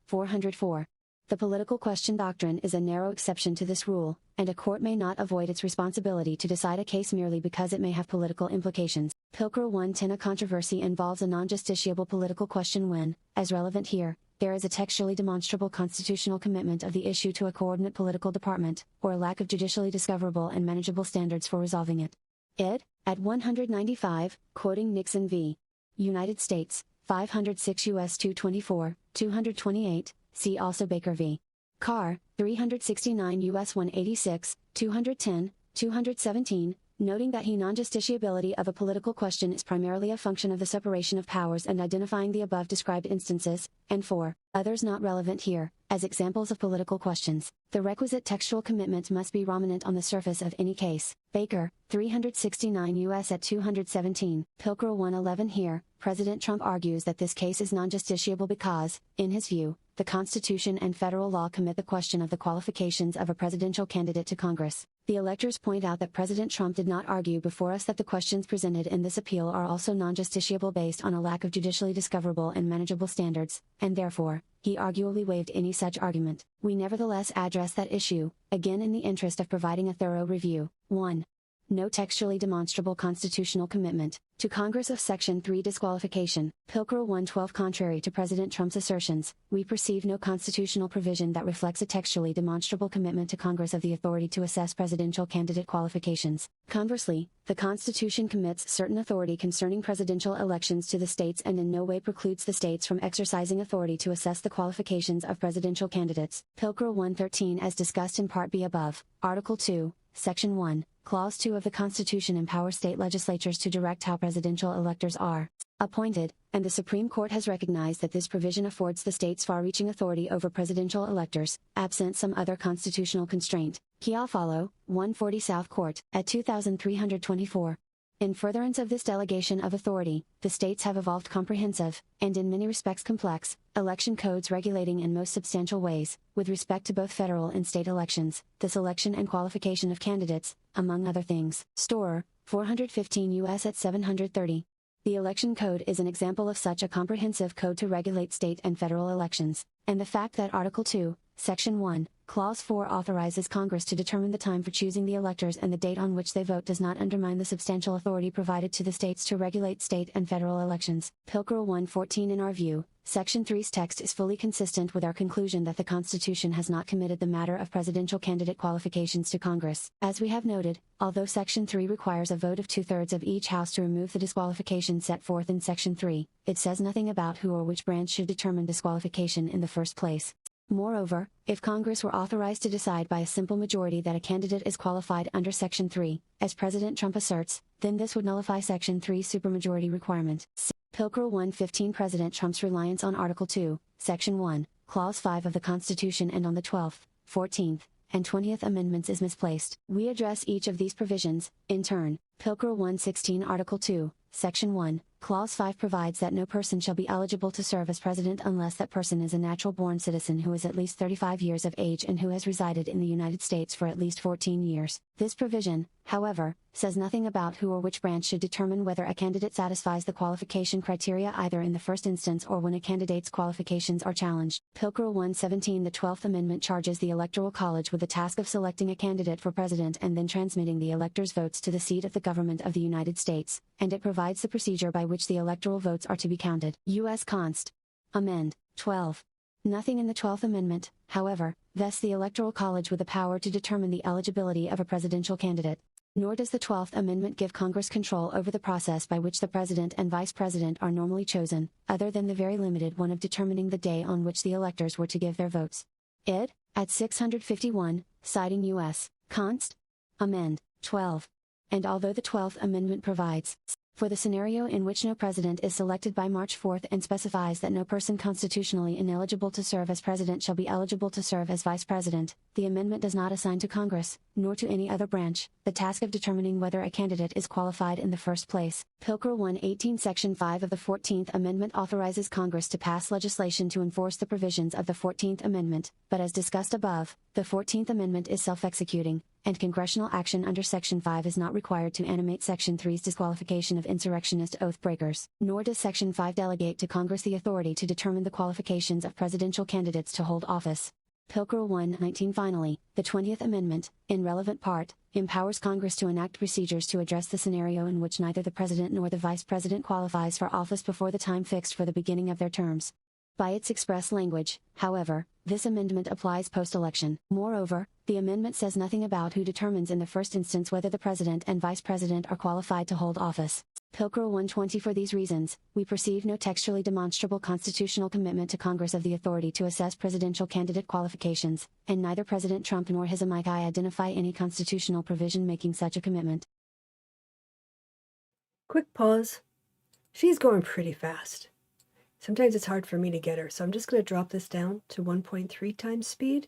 404. The political question doctrine is a narrow exception to this rule, and a court may not avoid its responsibility to decide a case merely because it may have political implications. Pilcrow 110. A controversy involves a non-justiciable political question when, as relevant here, there is a textually demonstrable constitutional commitment of the issue to a coordinate political department, or a lack of judicially discoverable and manageable standards for resolving it. Id. At 195, quoting Nixon v. United States, 506 U.S. 224, 228, see also Baker v. Carr, 369 U.S. 186, 210, 217, noting that non-justiciability of a political question is primarily a function of the separation of powers and identifying the above described instances, and 4 others not relevant here, as examples of political questions. The requisite textual commitment must be prominent on the surface of any case. Baker, 369 U.S. at 217. Pilcrow 111. Here, President Trump argues that this case is non-justiciable because, in his view, the Constitution and federal law commit the question of the qualifications of a presidential candidate to Congress. The electors point out that President Trump did not argue before us that the questions presented in this appeal are also non-justiciable based on a lack of judicially discoverable and manageable standards, and therefore, he arguably waived any such argument. We nevertheless address that issue, again in the interest of providing a thorough review. 1. No textually demonstrable constitutional commitment to Congress of Section 3 disqualification. Pilcrow 112. Contrary to President Trump's assertions, we perceive no constitutional provision that reflects a textually demonstrable commitment to Congress of the authority to assess presidential candidate qualifications. Conversely, the Constitution commits certain authority concerning presidential elections to the states and in no way precludes the states from exercising authority to assess the qualifications of presidential candidates. Pilcrow 113. As discussed in Part B above, Article 2, Section 1, Clause 2 of the Constitution empowers state legislatures to direct how presidential electors are appointed, and the Supreme Court has recognized that this provision affords the states far-reaching authority over presidential electors, absent some other constitutional constraint. Kiafalo, 140 South Court, at 2324. In furtherance of this delegation of authority, the states have evolved comprehensive, and in many respects complex, election codes regulating in most substantial ways, with respect to both federal and state elections, the selection and qualification of candidates, among other things. Storer, 415 U.S. at 730. The Election Code is an example of such a comprehensive code to regulate state and federal elections, and the fact that Article 2, Section 1, Clause 4 authorizes Congress to determine the time for choosing the electors and the date on which they vote does not undermine the substantial authority provided to the states to regulate state and federal elections. Pilcrow 114. In our view, Section 3's text is fully consistent with our conclusion that the Constitution has not committed the matter of presidential candidate qualifications to Congress. As we have noted, although Section 3 requires a vote of 2/3 of each House to remove the disqualification set forth in Section 3, it says nothing about who or which branch should determine disqualification in the first place. Moreover, if Congress were authorized to decide by a simple majority that a candidate is qualified under Section 3, as President Trump asserts, then this would nullify Section 3's supermajority requirement. Pilcrow 115. President Trump's reliance on Article 2, Section 1, Clause 5 of the Constitution and on the 12th, 14th, and 20th Amendments is misplaced. We address each of these provisions, in turn. Pilcrow 116. Article 2, Section 1, Clause 5 provides that no person shall be eligible to serve as president unless that person is a natural-born citizen who is at least 35 years of age and who has resided in the United States for at least 14 years. This provision, however, says nothing about who or which branch should determine whether a candidate satisfies the qualification criteria either in the first instance or when a candidate's qualifications are challenged. Pilcrow 117. The 12th Amendment charges the Electoral College with the task of selecting a candidate for president and then transmitting the electors' votes to the seat of the government of the United States, and it provides the procedure by which the electoral votes are to be counted. U.S. Const. Amend. 12. Nothing in the 12th Amendment, however, vests the Electoral College with the power to determine the eligibility of a presidential candidate. Nor does the 12th Amendment give Congress control over the process by which the president and vice president are normally chosen, other than the very limited one of determining the day on which the electors were to give their votes. Id. At 651, citing U.S. Const. Amend. 12. And although the 12th Amendment provides for the scenario in which no president is selected by March 4th and specifies that no person constitutionally ineligible to serve as president shall be eligible to serve as vice president, the amendment does not assign to Congress, nor to any other branch, the task of determining whether a candidate is qualified in the first place. Pilker 118 Section 5 of the 14th Amendment authorizes Congress to pass legislation to enforce the provisions of the 14th Amendment, but as discussed above, the 14th Amendment is self-executing, and congressional action under Section 5 is not required to animate Section 3's disqualification of insurrectionist oath breakers, nor does Section 5 delegate to Congress the authority to determine the qualifications of presidential candidates to hold office. Pilker 119 Finally, the 20th Amendment, in relevant part, empowers Congress to enact procedures to address the scenario in which neither the president nor the vice president qualifies for office before the time fixed for the beginning of their terms. By its express language, however, this amendment applies post-election. Moreover, the amendment says nothing about who determines in the first instance whether the president and vice president are qualified to hold office. Pilker 120 For these reasons, we perceive no textually demonstrable constitutional commitment to Congress of the authority to assess presidential candidate qualifications, and neither President Trump nor his amici identify any constitutional provision making such a commitment. Quick pause. She's going pretty fast. Sometimes it's hard for me to get her, so I'm just going to drop this down to 1.3 times speed,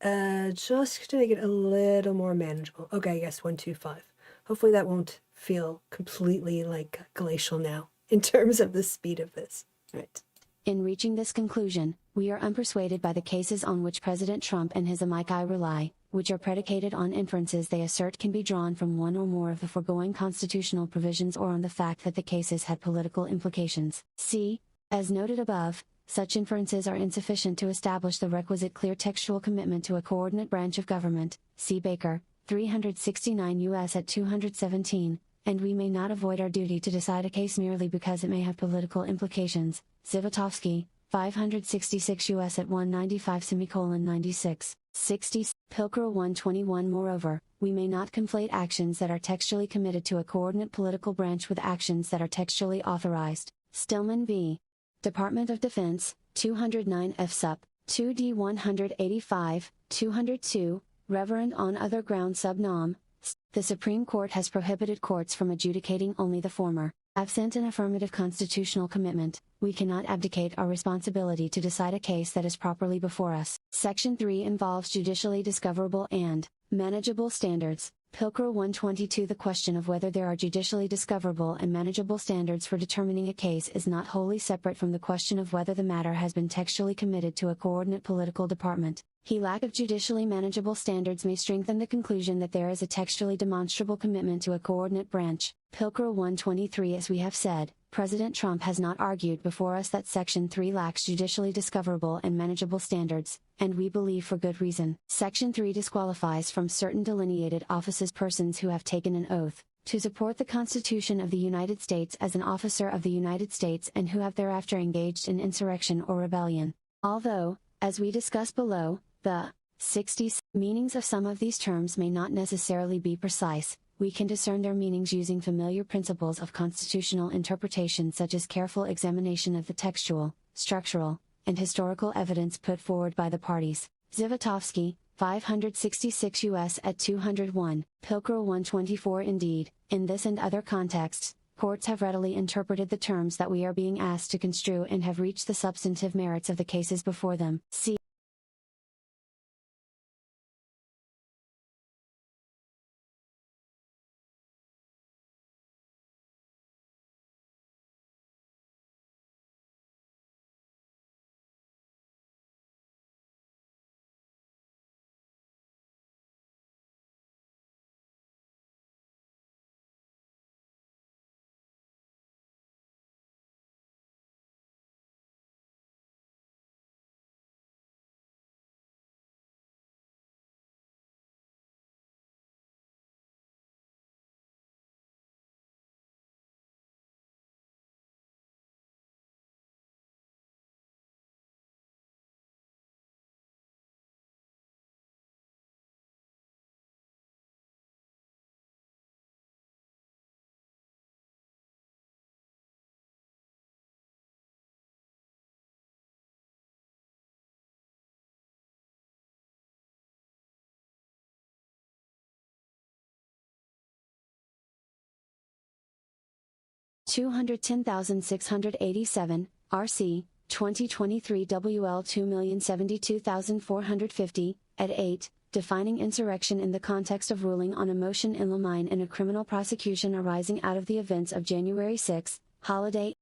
just to make it a little more manageable. Okay, yes, 125. Hopefully that won't feel completely like glacial now, in terms of the speed of this. Right. In reaching this conclusion, we are unpersuaded by the cases on which President Trump and his amici rely, which are predicated on inferences they assert can be drawn from one or more of the foregoing constitutional provisions or on the fact that the cases had political implications. C. As noted above, such inferences are insufficient to establish the requisite clear textual commitment to a coordinate branch of government, see Baker, 369 U.S. at 217, and we may not avoid our duty to decide a case merely because it may have political implications, Zivotofsky, 566 U.S. at 195-96, 60, Pilker 121 Moreover, we may not conflate actions that are textually committed to a coordinate political branch with actions that are textually authorized. Stillman v. Department of Defense, 209 F. Sup. 2D 185, 202, Reverend on other grounds sub nom. The Supreme Court has prohibited courts from adjudicating only the former. Absent an affirmative constitutional commitment, we cannot abdicate our responsibility to decide a case that is properly before us. Section 3 involves judicially discoverable and manageable standards. Pilker 122 The question of whether there are judicially discoverable and manageable standards for determining a case is not wholly separate from the question of whether the matter has been textually committed to a coordinate political department. Lack of judicially manageable standards may strengthen the conclusion that there is a textually demonstrable commitment to a coordinate branch. Pilker 123 As we have said, President Trump has not argued before us that Section 3 lacks judicially discoverable and manageable standards, and we believe for good reason. Section 3 disqualifies from certain delineated offices persons who have taken an oath to support the Constitution of the United States as an officer of the United States and who have thereafter engaged in insurrection or rebellion. Although, as we discuss below, the 60s meanings of some of these terms may not necessarily be precise, we can discern their meanings using familiar principles of constitutional interpretation such as careful examination of the textual, structural, and historical evidence put forward by the parties. Zivotofsky, 566 U.S. at 201, Pilker 124 Indeed, in this and other contexts, courts have readily interpreted the terms that we are being asked to construe and have reached the substantive merits of the cases before them. See 210,687, RC, 2023 WL 2,072,450, at 8, defining insurrection in the context of ruling on a motion in limine in a criminal prosecution arising out of the events of January 6, holiday.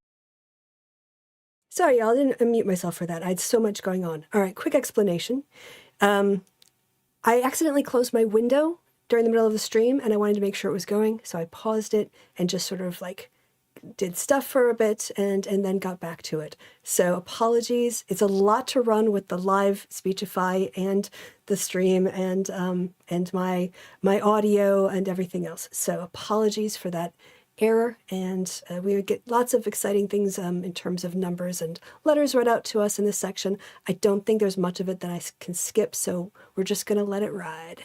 Sorry, y'all, I didn't unmute myself for that. I had so much going on. All right, quick explanation. I accidentally closed my window during the middle of the stream, and I wanted to make sure it was going, so I paused it and just sort of like did stuff for a bit and then got back to it. So apologies. It's a lot to run with the live Speechify and the stream and my audio and everything else. So apologies for that error, and we would get lots of exciting things in terms of numbers and letters read out to us in this section. I don't think there's much of it that I can skip, so we're just going to let it ride.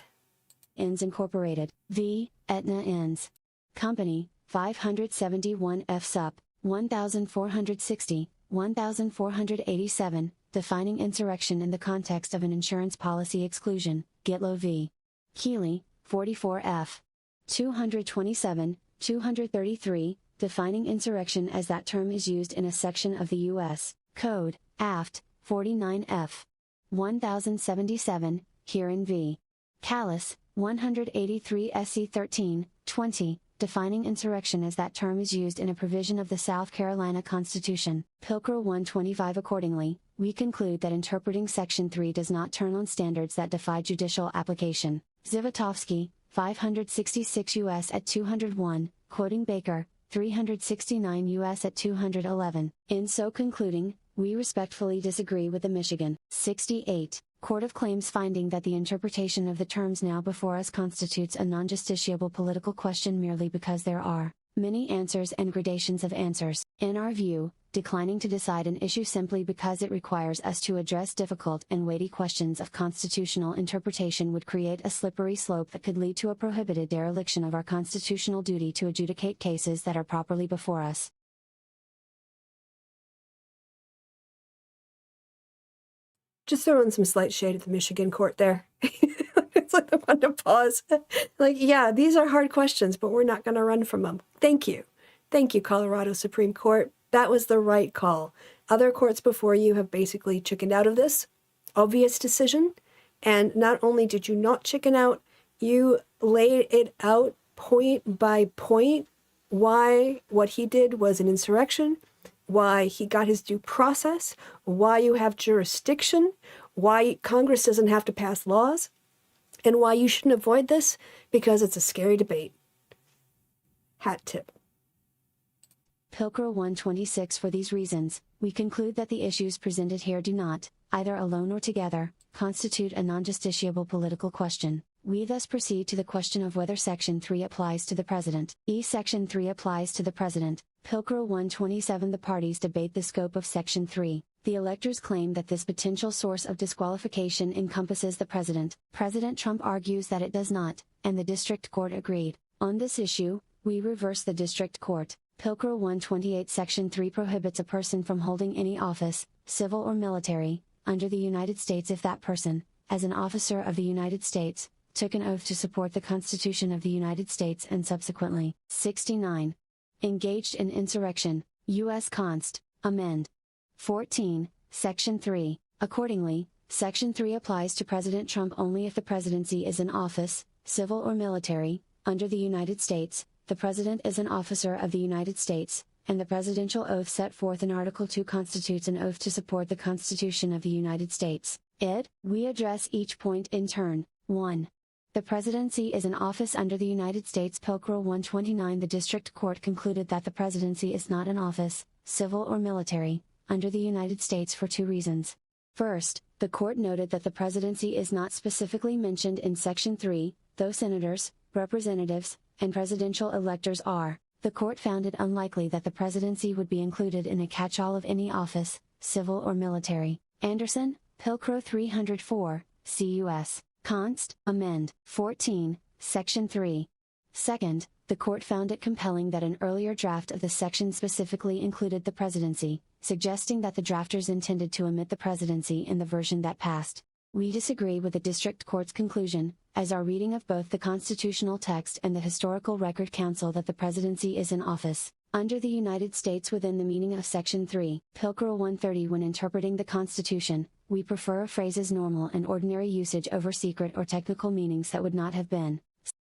Inns Incorporated, v. Aetna Inns Company, 571 F. Sup. 1460, 1487, defining insurrection in the context of an insurance policy exclusion, Gitlow v. Keeley, 44 F. 227, 233, defining insurrection as that term is used in a section of the U.S. Code, aft, 49 F. 1077, herein v. Callis, 183 SC 13, 20, defining insurrection as that term is used in a provision of the South Carolina Constitution, Pilker 125. Accordingly, we conclude that interpreting Section 3 does not turn on standards that defy judicial application. Zivotofsky, 566 U.S. at 201, quoting Baker, 369 U.S. at 211. In so concluding, we respectfully disagree with the Michigan 68 Court of Claims finding that the interpretation of the terms now before us constitutes a non-justiciable political question merely because there are many answers and gradations of answers. In our view, declining to decide an issue simply because it requires us to address difficult and weighty questions of constitutional interpretation would create a slippery slope that could lead to a prohibited dereliction of our constitutional duty to adjudicate cases that are properly before us. Just throwing some slight shade at the Michigan court there. It's like I wanted to pause. Like, yeah, these are hard questions, but we're not going to run from them. Thank you. Thank you, Colorado Supreme Court. That was the right call. Other courts before you have basically chickened out of this obvious decision. And not only did you not chicken out, you laid it out point by point why what he did was an insurrection, why he got his due process, why you have jurisdiction, why Congress doesn't have to pass laws, and why you shouldn't avoid this because it's a scary debate. Hat tip. Pilker 126. For these reasons, we conclude that the issues presented here do not, either alone or together, constitute a non-justiciable political question. We thus proceed to the question of whether Section 3 applies to the President. Section 3 applies to the President. Pilker 127. The parties debate the scope of Section 3. The electors claim that this potential source of disqualification encompasses the President. President Trump argues that it does not, and the District Court agreed. On this issue, we reverse the District Court. Pilker 128. Section 3 prohibits a person from holding any office, civil or military, under the United States if that person, as an officer of the United States, took an oath to support the Constitution of the United States and subsequently. 69. Engaged in insurrection, U.S. Const. Amend. 14, Section 3. Accordingly, Section 3 applies to President Trump only if the presidency is an office, civil or military, under the United States, the President is an officer of the United States, and the presidential oath set forth in Article 2 constitutes an oath to support the Constitution of the United States. We address each point in turn. 1. The presidency is an office under the United States. Pilker 129. The District Court concluded that the presidency is not an office, civil or military, under the United States for two reasons. First, the court noted that the presidency is not specifically mentioned in Section 3, though senators, representatives, and presidential electors are. The court found it unlikely that the presidency would be included in a catch-all of any office, civil or military. Anderson, Pilker 304, CUS. Const. Amend. 14, Section 3. Second, the court found it compelling that an earlier draft of the section specifically included the presidency, suggesting that the drafters intended to omit the presidency in the version that passed. We disagree with the District Court's conclusion, as our reading of both the constitutional text and the historical record counsel that the presidency is an office, Under the United States within the meaning of Section 3, Pilcrel 130. When interpreting the Constitution, we prefer a phrase's normal and ordinary usage over secret or technical meanings that would not have been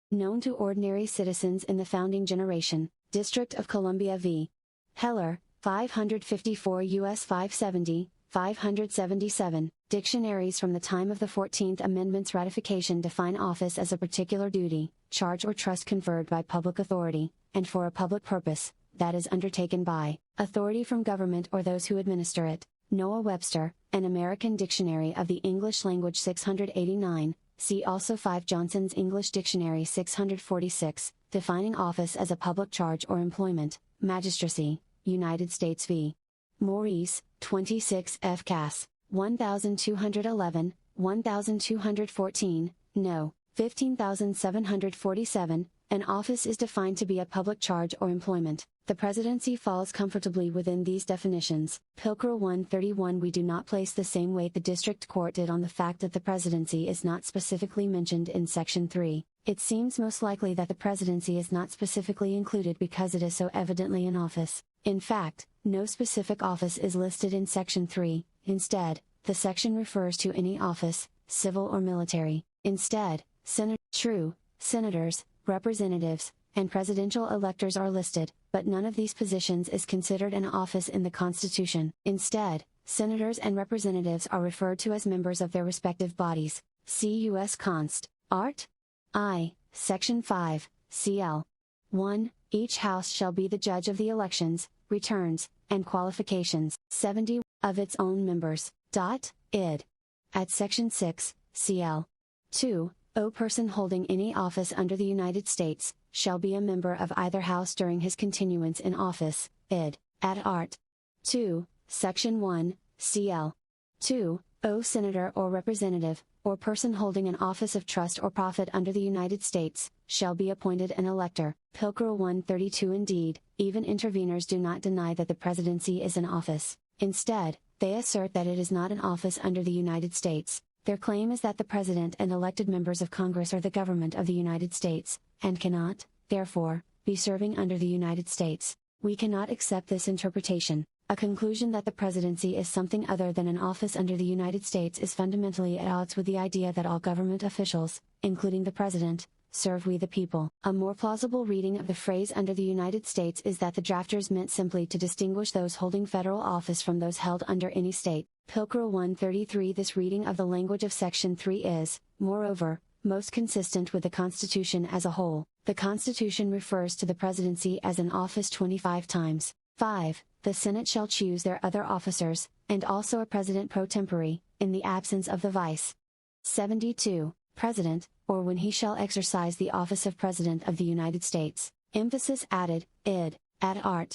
known to ordinary citizens in the founding generation. District of Columbia v. Heller, 554 U.S. 570, 577. Dictionaries from the time of the 14th Amendment's ratification define office as a particular duty, charge or trust conferred by public authority, and for a public purpose, that is undertaken by authority from government or those who administer it. Noah Webster, An American Dictionary of the English Language 689, see also 5 Johnson's English Dictionary 646, defining office as a public charge or employment. Magistracy, United States v. Maurice, 26 F. Cass, 1211, 1214, No. 15747. An office is defined to be a public charge or employment. The presidency falls comfortably within these definitions. Pilcrel 131. We do not place the same weight the district court did on the fact that the presidency is not specifically mentioned in Section 3. It seems most likely that the presidency is not specifically included because it is so evidently an office. In fact, no specific office is listed in Section 3. Instead, the section refers to any office, civil or military. Instead, senators, representatives, and presidential electors are listed, but none of these positions is considered an office in the Constitution. Instead, senators and representatives are referred to as members of their respective bodies. See U.S. Const. Art. I, Section 5, cl. 1. Each house shall be the judge of the elections, returns, and qualifications, 70, of its own members. Id. At Section 6, cl. 2. O person holding any office under the United States, shall be a member of either house during his continuance in office. Id. At art. 2, Section 1, cl. 2. O senator or representative, or person holding an office of trust or profit under the United States, shall be appointed an elector. Pilcrel 132. Indeed, even interveners do not deny that the presidency is an office. Instead, they assert that it is not an office under the United States. Their claim is that the President and elected members of Congress are the government of the United States, and cannot, therefore, be serving under the United States. We cannot accept this interpretation. A conclusion that the presidency is something other than an office under the United States is fundamentally at odds with the idea that all government officials, including the President, serve we the people. A more plausible reading of the phrase under the United States is that the drafters meant simply to distinguish those holding federal office from those held under any state. Pilcrel 133. This reading of the language of Section 3 is, moreover, most consistent with the Constitution as a whole. The Constitution refers to the presidency as an office 25 times. 5. The Senate shall choose their other officers, and also a president pro tempore, in the absence of the vice. 72. President, or when he shall exercise the office of President of the United States. Emphasis added, id. Ad art.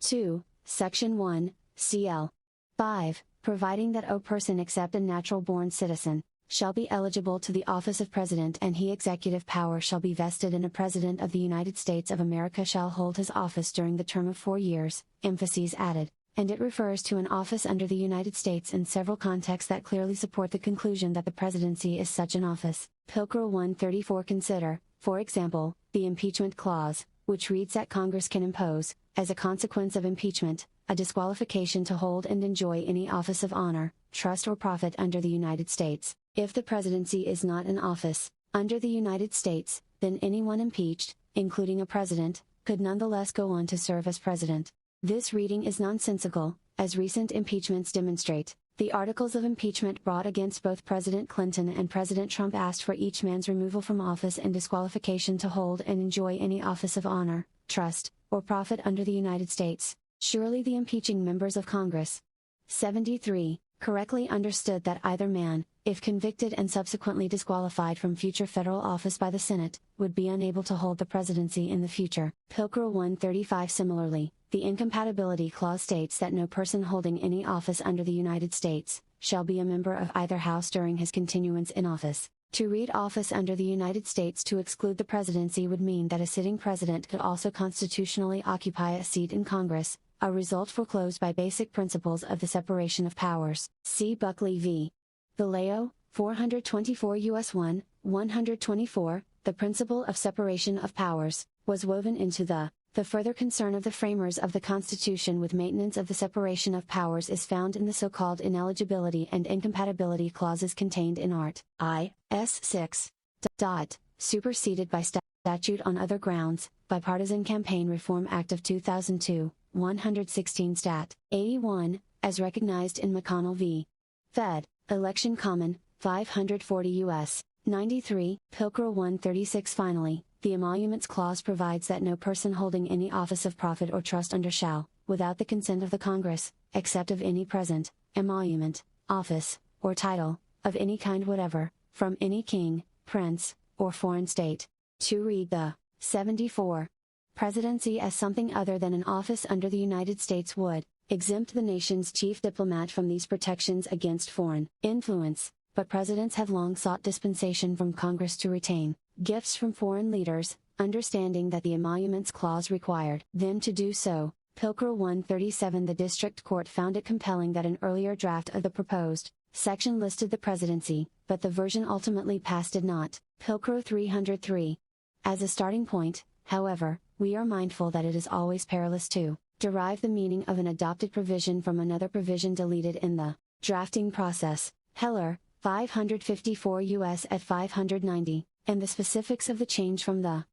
2, Section 1, cl. 5. Providing that o person except a natural-born citizen, shall be eligible to the office of President and he executive power shall be vested in a President of the United States of America shall hold his office during the term of 4 years, emphases added, and it refers to an office under the United States in several contexts that clearly support the conclusion that the presidency is such an office. Pilcrel 134. Consider, for example, the impeachment clause, which reads that Congress can impose, as a consequence of impeachment, a disqualification to hold and enjoy any office of honor, trust or profit under the United States. If the presidency is not an office, under the United States, then anyone impeached, including a president, could nonetheless go on to serve as president. This reading is nonsensical, as recent impeachments demonstrate. The articles of impeachment brought against both President Clinton and President Trump asked for each man's removal from office and disqualification to hold and enjoy any office of honor, trust, or profit under the United States. Surely the impeaching members of Congress. 73. Correctly understood that either man, if convicted and subsequently disqualified from future federal office by the Senate, would be unable to hold the presidency in the future. Pilcrel 135. Similarly, the incompatibility clause states that no person holding any office under the United States, shall be a member of either house during his continuance in office. To read office under the United States to exclude the presidency would mean that a sitting president could also constitutionally occupy a seat in Congress, a result foreclosed by basic principles of the separation of powers. See Buckley v. Vallejo, 424 U.S. 1, 124. The principle of separation of powers was woven into the The further concern of the framers of the Constitution with maintenance of the separation of powers is found in the so-called ineligibility and incompatibility clauses contained in Art. I.S. 6. Superseded by statute on other grounds, Bipartisan Campaign Reform Act of 2002, 116 Stat. 81, as recognized in McConnell v. Fed, Election Common, 540 U.S. 93, Pilker 136. Finally, the Emoluments Clause provides that no person holding any office of profit or trust under shall, without the consent of the Congress, accept of any present, emolument, office, or title, of any kind whatever, from any king, prince, or foreign state. To read the 74. Presidency as something other than an office under the United States would exempt the nation's chief diplomat from these protections against foreign influence, but presidents have long sought dispensation from Congress to retain gifts from foreign leaders, understanding that the Emoluments Clause required them to do so. Pilker 137. The District Court found it compelling that an earlier draft of the proposed section listed the presidency, but the version ultimately passed did not. Pilker 303. As a starting point, however, we are mindful that it is always perilous to derive the meaning of an adopted provision from another provision deleted in the drafting process. Heller, 554 U.S. at 590, and the specifics of the change from the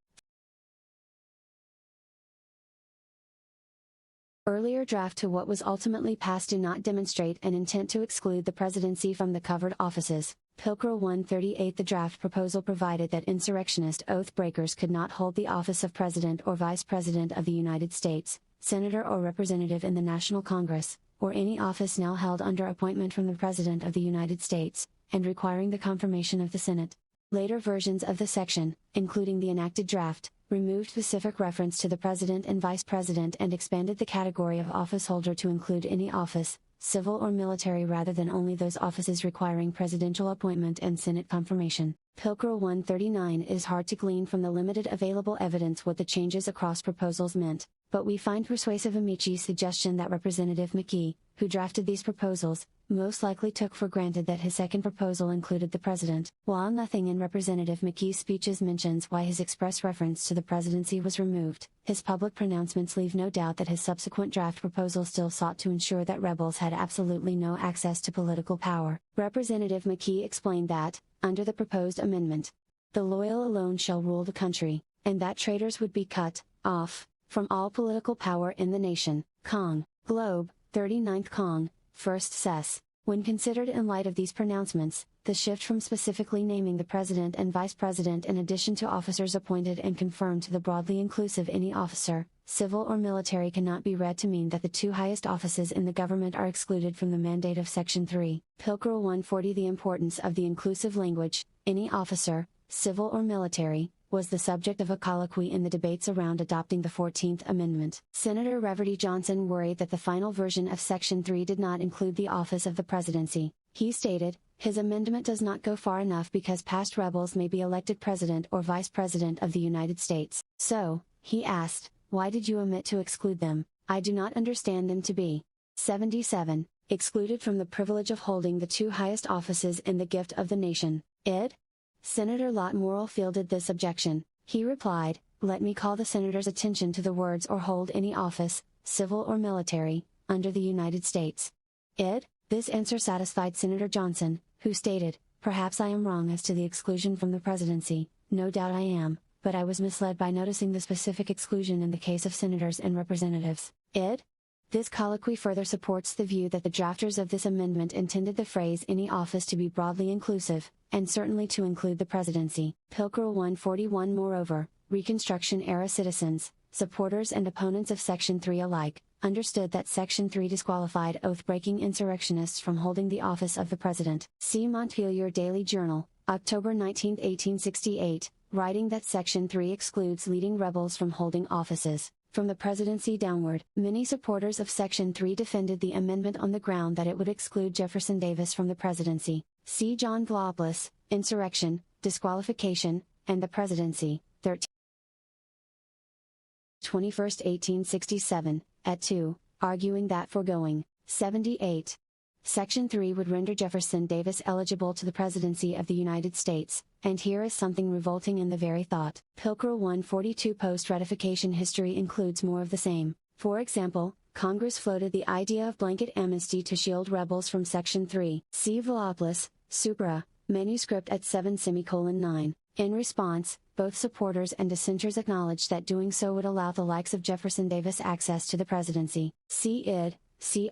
earlier draft to what was ultimately passed do not demonstrate an intent to exclude the presidency from the covered offices. Pilker 138. The draft proposal provided that insurrectionist oath breakers could not hold the office of President or Vice President of the United States, Senator or Representative in the National Congress, or any office now held under appointment from the President of the United States, and requiring the confirmation of the Senate. Later versions of the section, including the enacted draft, removed specific reference to the President and Vice President and expanded the category of officeholder to include any office, civil or military, rather than only those offices requiring presidential appointment and Senate confirmation. Pilker 139. It is hard to glean from the limited available evidence what the changes across proposals meant, but we find persuasive Amici's suggestion that Representative McKee, who drafted these proposals, most likely took for granted that his second proposal included the President. While nothing in Representative McKee's speeches mentions why his express reference to the presidency was removed, his public pronouncements leave no doubt that his subsequent draft proposal still sought to ensure that rebels had absolutely no access to political power. Representative McKee explained that, under the proposed amendment, the loyal alone shall rule the country, and that traitors would be cut off from all political power in the nation. Cong. Globe, 39th Cong, 1st Sess. When considered in light of these pronouncements, the shift from specifically naming the President and Vice President in addition to officers appointed and confirmed to the broadly inclusive any officer, civil or military, cannot be read to mean that the two highest offices in the government are excluded from the mandate of Section 3. Pilker 140. The importance of the inclusive language, any officer, civil or military, was the subject of a colloquy in the debates around adopting the 14th Amendment. Senator Reverdy Johnson worried that the final version of Section 3 did not include the office of the presidency. He stated, his amendment does not go far enough because past rebels may be elected President or Vice President of the United States. So, he asked, why did you omit to exclude them? I do not understand them to be 77, excluded from the privilege of holding the two highest offices in the gift of the nation. Id. Senator Lott Morrill fielded this objection. He replied, let me call the senator's attention to the words or hold any office, civil or military, under the United States. Id. This answer satisfied Senator Johnson, who stated, perhaps I am wrong as to the exclusion from the presidency. No doubt I am, but I was misled by noticing the specific exclusion in the case of senators and representatives. Id. This colloquy further supports the view that the drafters of this amendment intended the phrase any office to be broadly inclusive, and certainly to include the presidency. Pilker 141. Moreover, Reconstruction-era citizens, supporters and opponents of Section 3 alike, understood that Section 3 disqualified oath-breaking insurrectionists from holding the office of the president. See Montpelier Daily Journal, October 19, 1868, writing that Section 3 excludes leading rebels from holding offices. From the presidency downward, many supporters of Section 3 defended the amendment on the ground that it would exclude Jefferson Davis from the presidency. See John Globeless, Insurrection, Disqualification, and the Presidency, 21st 1867, at 2, arguing that foregoing, 78. Section 3 would render Jefferson Davis eligible to the presidency of the United States, and here is something revolting in the very thought. Pilcrow 142 post-ratification history includes more of the same. For example, Congress floated the idea of blanket amnesty to shield rebels from Section 3. See Velopoulos, Supra, manuscript at 7:9. In response, both supporters and dissenters acknowledged that doing so would allow the likes of Jefferson Davis access to the presidency. See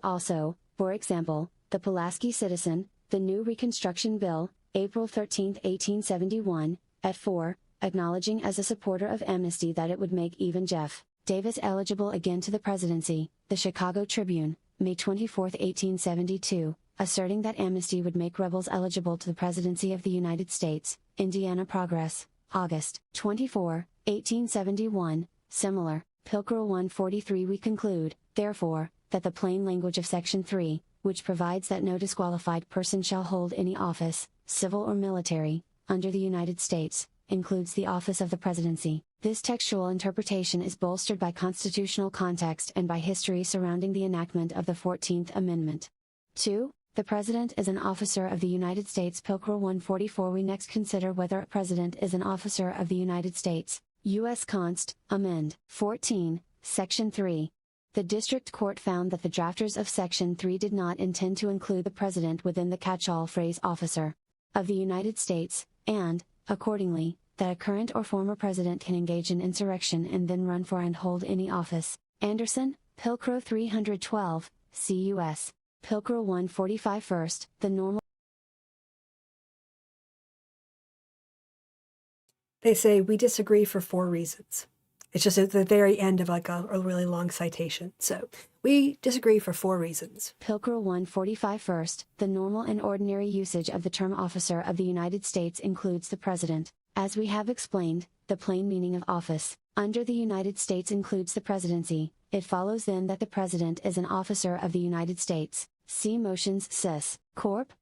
also, for example, the Pulaski Citizen, the New Reconstruction Bill, April 13, 1871, at 4, acknowledging as a supporter of amnesty that it would make even Jeff. Davis eligible again to the presidency. The Chicago Tribune, May 24, 1872, asserting that amnesty would make rebels eligible to the presidency of the United States. Indiana Progress, August 24, 1871, similar. Pilcrow 143. We conclude, therefore, that the plain language of Section 3, which provides that no disqualified person shall hold any office, civil or military, under the United States, includes the office of the presidency. This textual interpretation is bolstered by constitutional context and by history surrounding the enactment of the 14th Amendment. 2. The President is an officer of the United States. Pilcrow 144. We next consider whether a President is an officer of the United States. U.S. Const. Amend. 14, Section 3. The District Court found that the drafters of Section 3 did not intend to include the President within the catch-all phrase officer of the United States, and, accordingly, that a current or former President can engage in insurrection and then run for and hold any office. Anderson, Pilcrow 312, C.U.S. Pilcrow 145. First, the normal. They say we disagree for 4 reasons. It's just at the very end of like a really long citation. So we disagree for 4 reasons. Pilcrow 145. First, the normal and ordinary usage of the term officer of the United States includes the President. As we have explained, the plain meaning of office, under the United States includes the presidency. It follows then that the President is an officer of the United States. See Motions Sis. Corp.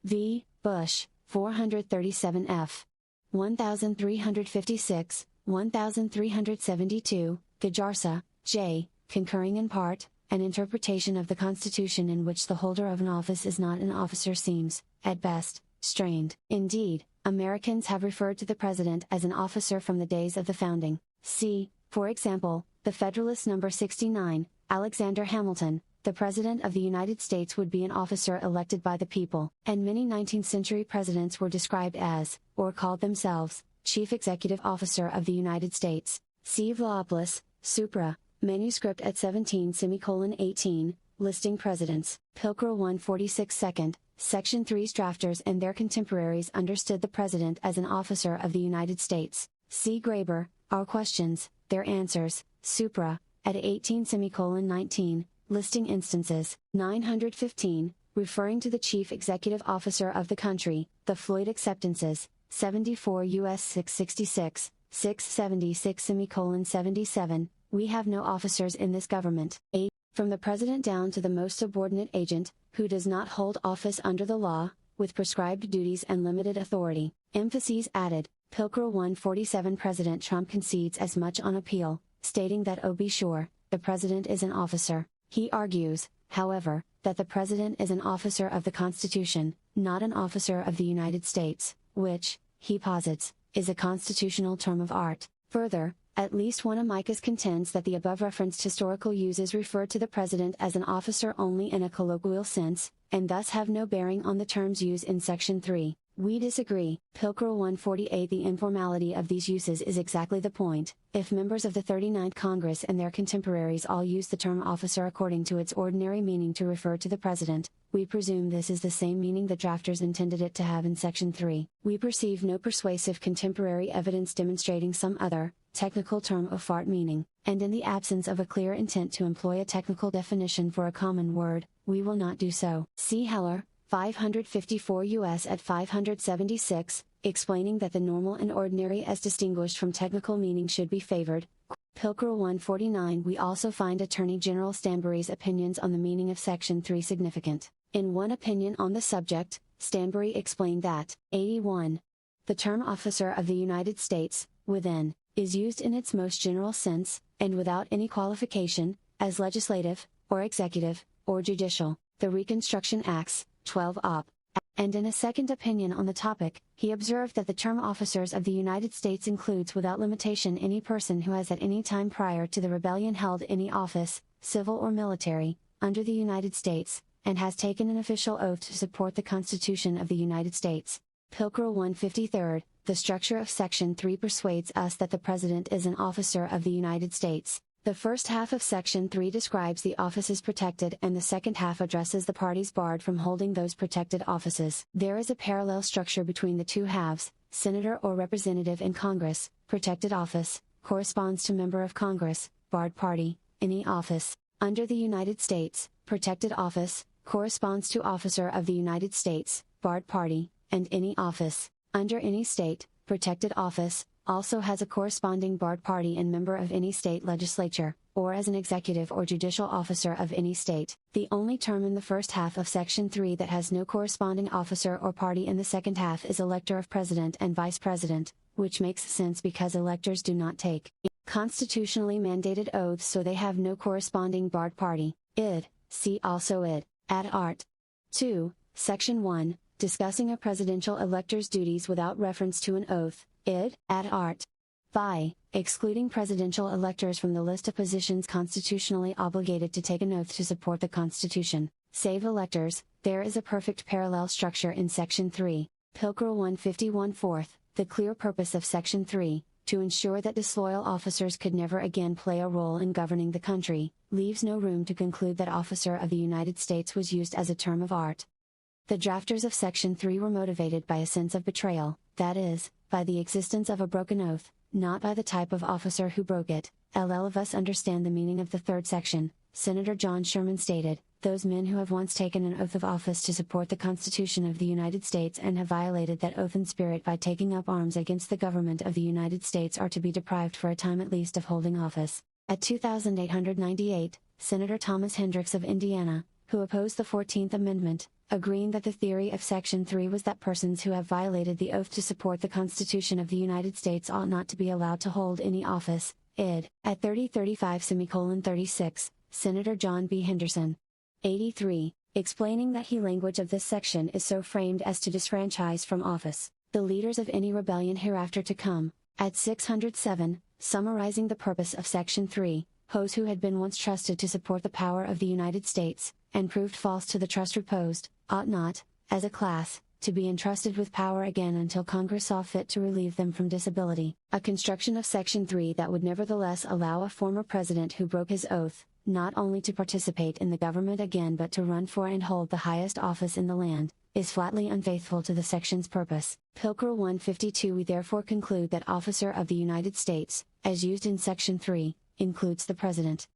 v. Bush, 437 F. 1356, 1372, Gajarsa, J., concurring in part, an interpretation of the Constitution in which the holder of an office is not an officer seems, at best, strained. Indeed, Americans have referred to the President as an officer from the days of the founding. See, for example, the Federalist No. 69, Alexander Hamilton. The President of the United States would be an officer elected by the people, and many 19th-century presidents were described as, or called themselves, Chief Executive Officer of the United States. See Velopoulos, Supra, manuscript at 17:18, listing presidents. Pilcrow 146. Second, Section 3's drafters and their contemporaries understood the President as an officer of the United States. See Graber, Our Questions, Their Answers, Supra, at 18:19, listing instances. 915, referring to the Chief Executive Officer of the country, the Floyd Acceptances, 74 U.S. 666, 676:77, we have no officers in this government. 8. From the President down to the most subordinate agent, who does not hold office under the law, with prescribed duties and limited authority. Emphases added. Pilcrow 147. President Trump concedes as much on appeal, stating that be sure, the President is an officer. He argues, however, that the President is an officer of the Constitution, not an officer of the United States, which, he posits, is a constitutional term of art. Further, at least one amicus contends that the above-referenced historical uses refer to the President as an officer only in a colloquial sense, and thus have no bearing on the terms used in Section 3. We disagree. Pilcrow 148. The informality of these uses is exactly the point. If members of the 39th Congress and their contemporaries all use the term officer according to its ordinary meaning to refer to the President, we presume this is the same meaning the drafters intended it to have in Section 3. We perceive no persuasive contemporary evidence demonstrating some other, technical term of art meaning, and in the absence of a clear intent to employ a technical definition for a common word, we will not do so. See Heller, 554 U.S. at 576, explaining that the normal and ordinary as distinguished from technical meaning should be favored. Pilcrow 149. We also find Attorney General Stanbury's opinions on the meaning of Section 3 significant. In one opinion on the subject, Stanbury explained that, 81. The term officer of the United States, within, is used in its most general sense, and without any qualification, as legislative, or executive, or judicial. the Reconstruction Acts, 12 Op. And in a second opinion on the topic, he observed that the term officers of the United States includes without limitation any person who has at any time prior to the rebellion held any office, civil or military, under the United States, and has taken an official oath to support the Constitution of the United States. Pilker 153, the structure of Section 3 persuades us that the President is an officer of the United States. The first half of Section 3 describes the offices protected and the second half addresses the parties barred from holding those protected offices. There is a parallel structure between the two halves. Senator or representative in Congress, protected office, corresponds to member of Congress, barred party, any office. Under the United States, protected office, corresponds to officer of the United States, barred party, and any office. Under any state, protected office, also has a corresponding barred party and member of any state legislature, or as an executive or judicial officer of any state. The only term in the first half of Section 3 that has no corresponding officer or party in the second half is elector of president and vice president, which makes sense because electors do not take constitutionally mandated oaths, so they have no corresponding barred party. See also ad art. 2. Section 1, discussing a presidential elector's duties without reference to an oath. Ad art. By excluding presidential electors from the list of positions constitutionally obligated to take an oath to support the Constitution, save electors, there is a perfect parallel structure in Section 3. Pilker 151-4, the clear purpose of Section 3, to ensure that disloyal officers could never again play a role in governing the country, leaves no room to conclude that officer of the United States was used as a term of art. The drafters of Section 3 were motivated by a sense of betrayal, that is, by the existence of a broken oath, not by the type of officer who broke it. All of us understand the meaning of the third section. Senator John Sherman stated, "Those men who have once taken an oath of office to support the Constitution of the United States and have violated that oath in spirit by taking up arms against the government of the United States are to be deprived for a time at least of holding office." At 2898, Senator Thomas Hendricks of Indiana, who opposed the 14th Amendment, agreeing that the theory of Section 3 was that persons who have violated the oath to support the Constitution of the United States ought not to be allowed to hold any office. At 3035-36, Senator John B. Henderson. 83, explaining that the language of this section is so framed as to disfranchise from office the leaders of any rebellion hereafter to come. At 607, summarizing the purpose of Section 3, those who had been once trusted to support the power of the United States, and proved false to the trust reposed, ought not, as a class, to be entrusted with power again until Congress saw fit to relieve them from disability. A construction of Section 3 that would nevertheless allow a former president who broke his oath, not only to participate in the government again but to run for and hold the highest office in the land, is flatly unfaithful to the section's purpose. Pilker 152. We therefore conclude that officer of the United States, as used in Section 3, includes the President.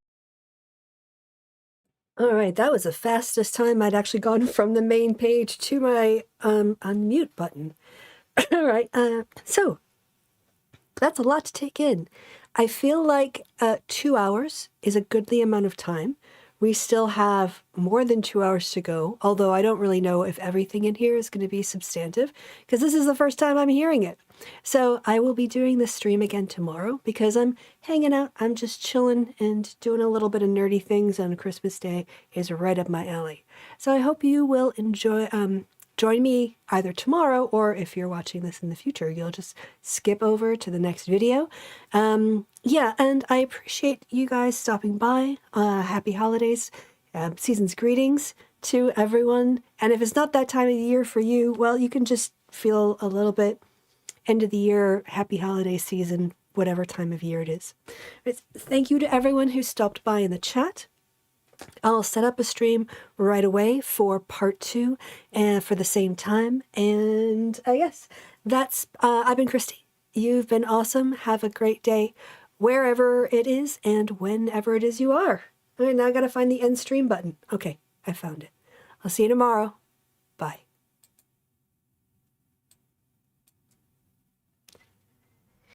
All right, that was the fastest time I'd actually gone from the main page to my unmute button. All right, so that's a lot to take in. I feel like 2 hours is a goodly amount of time. We still have more than 2 hours to go, although I don't really know if everything in here is going to be substantive, because this is the first time I'm hearing it. So I will be doing this stream again tomorrow, because I'm hanging out, I'm just chilling and doing a little bit of nerdy things on Christmas Day is right up my alley. So I hope you will enjoy, join me either tomorrow, or if you're watching this in the future, you'll just skip over to the next video. Yeah, and I appreciate you guys stopping by. Happy holidays, season's greetings to everyone. And if it's not that time of the year for you, well, you can just feel a little bit end of the year, happy holiday season, whatever time of year it is. Thank you to everyone who stopped by in the chat. I'll set up a stream right away for part 2 and for the same time. And yes, that's, I've been Christy. You've been awesome. Have a great day wherever it is and whenever it is you are. All right, now I got to find the end stream button. Okay, I found it. I'll see you tomorrow. Bye.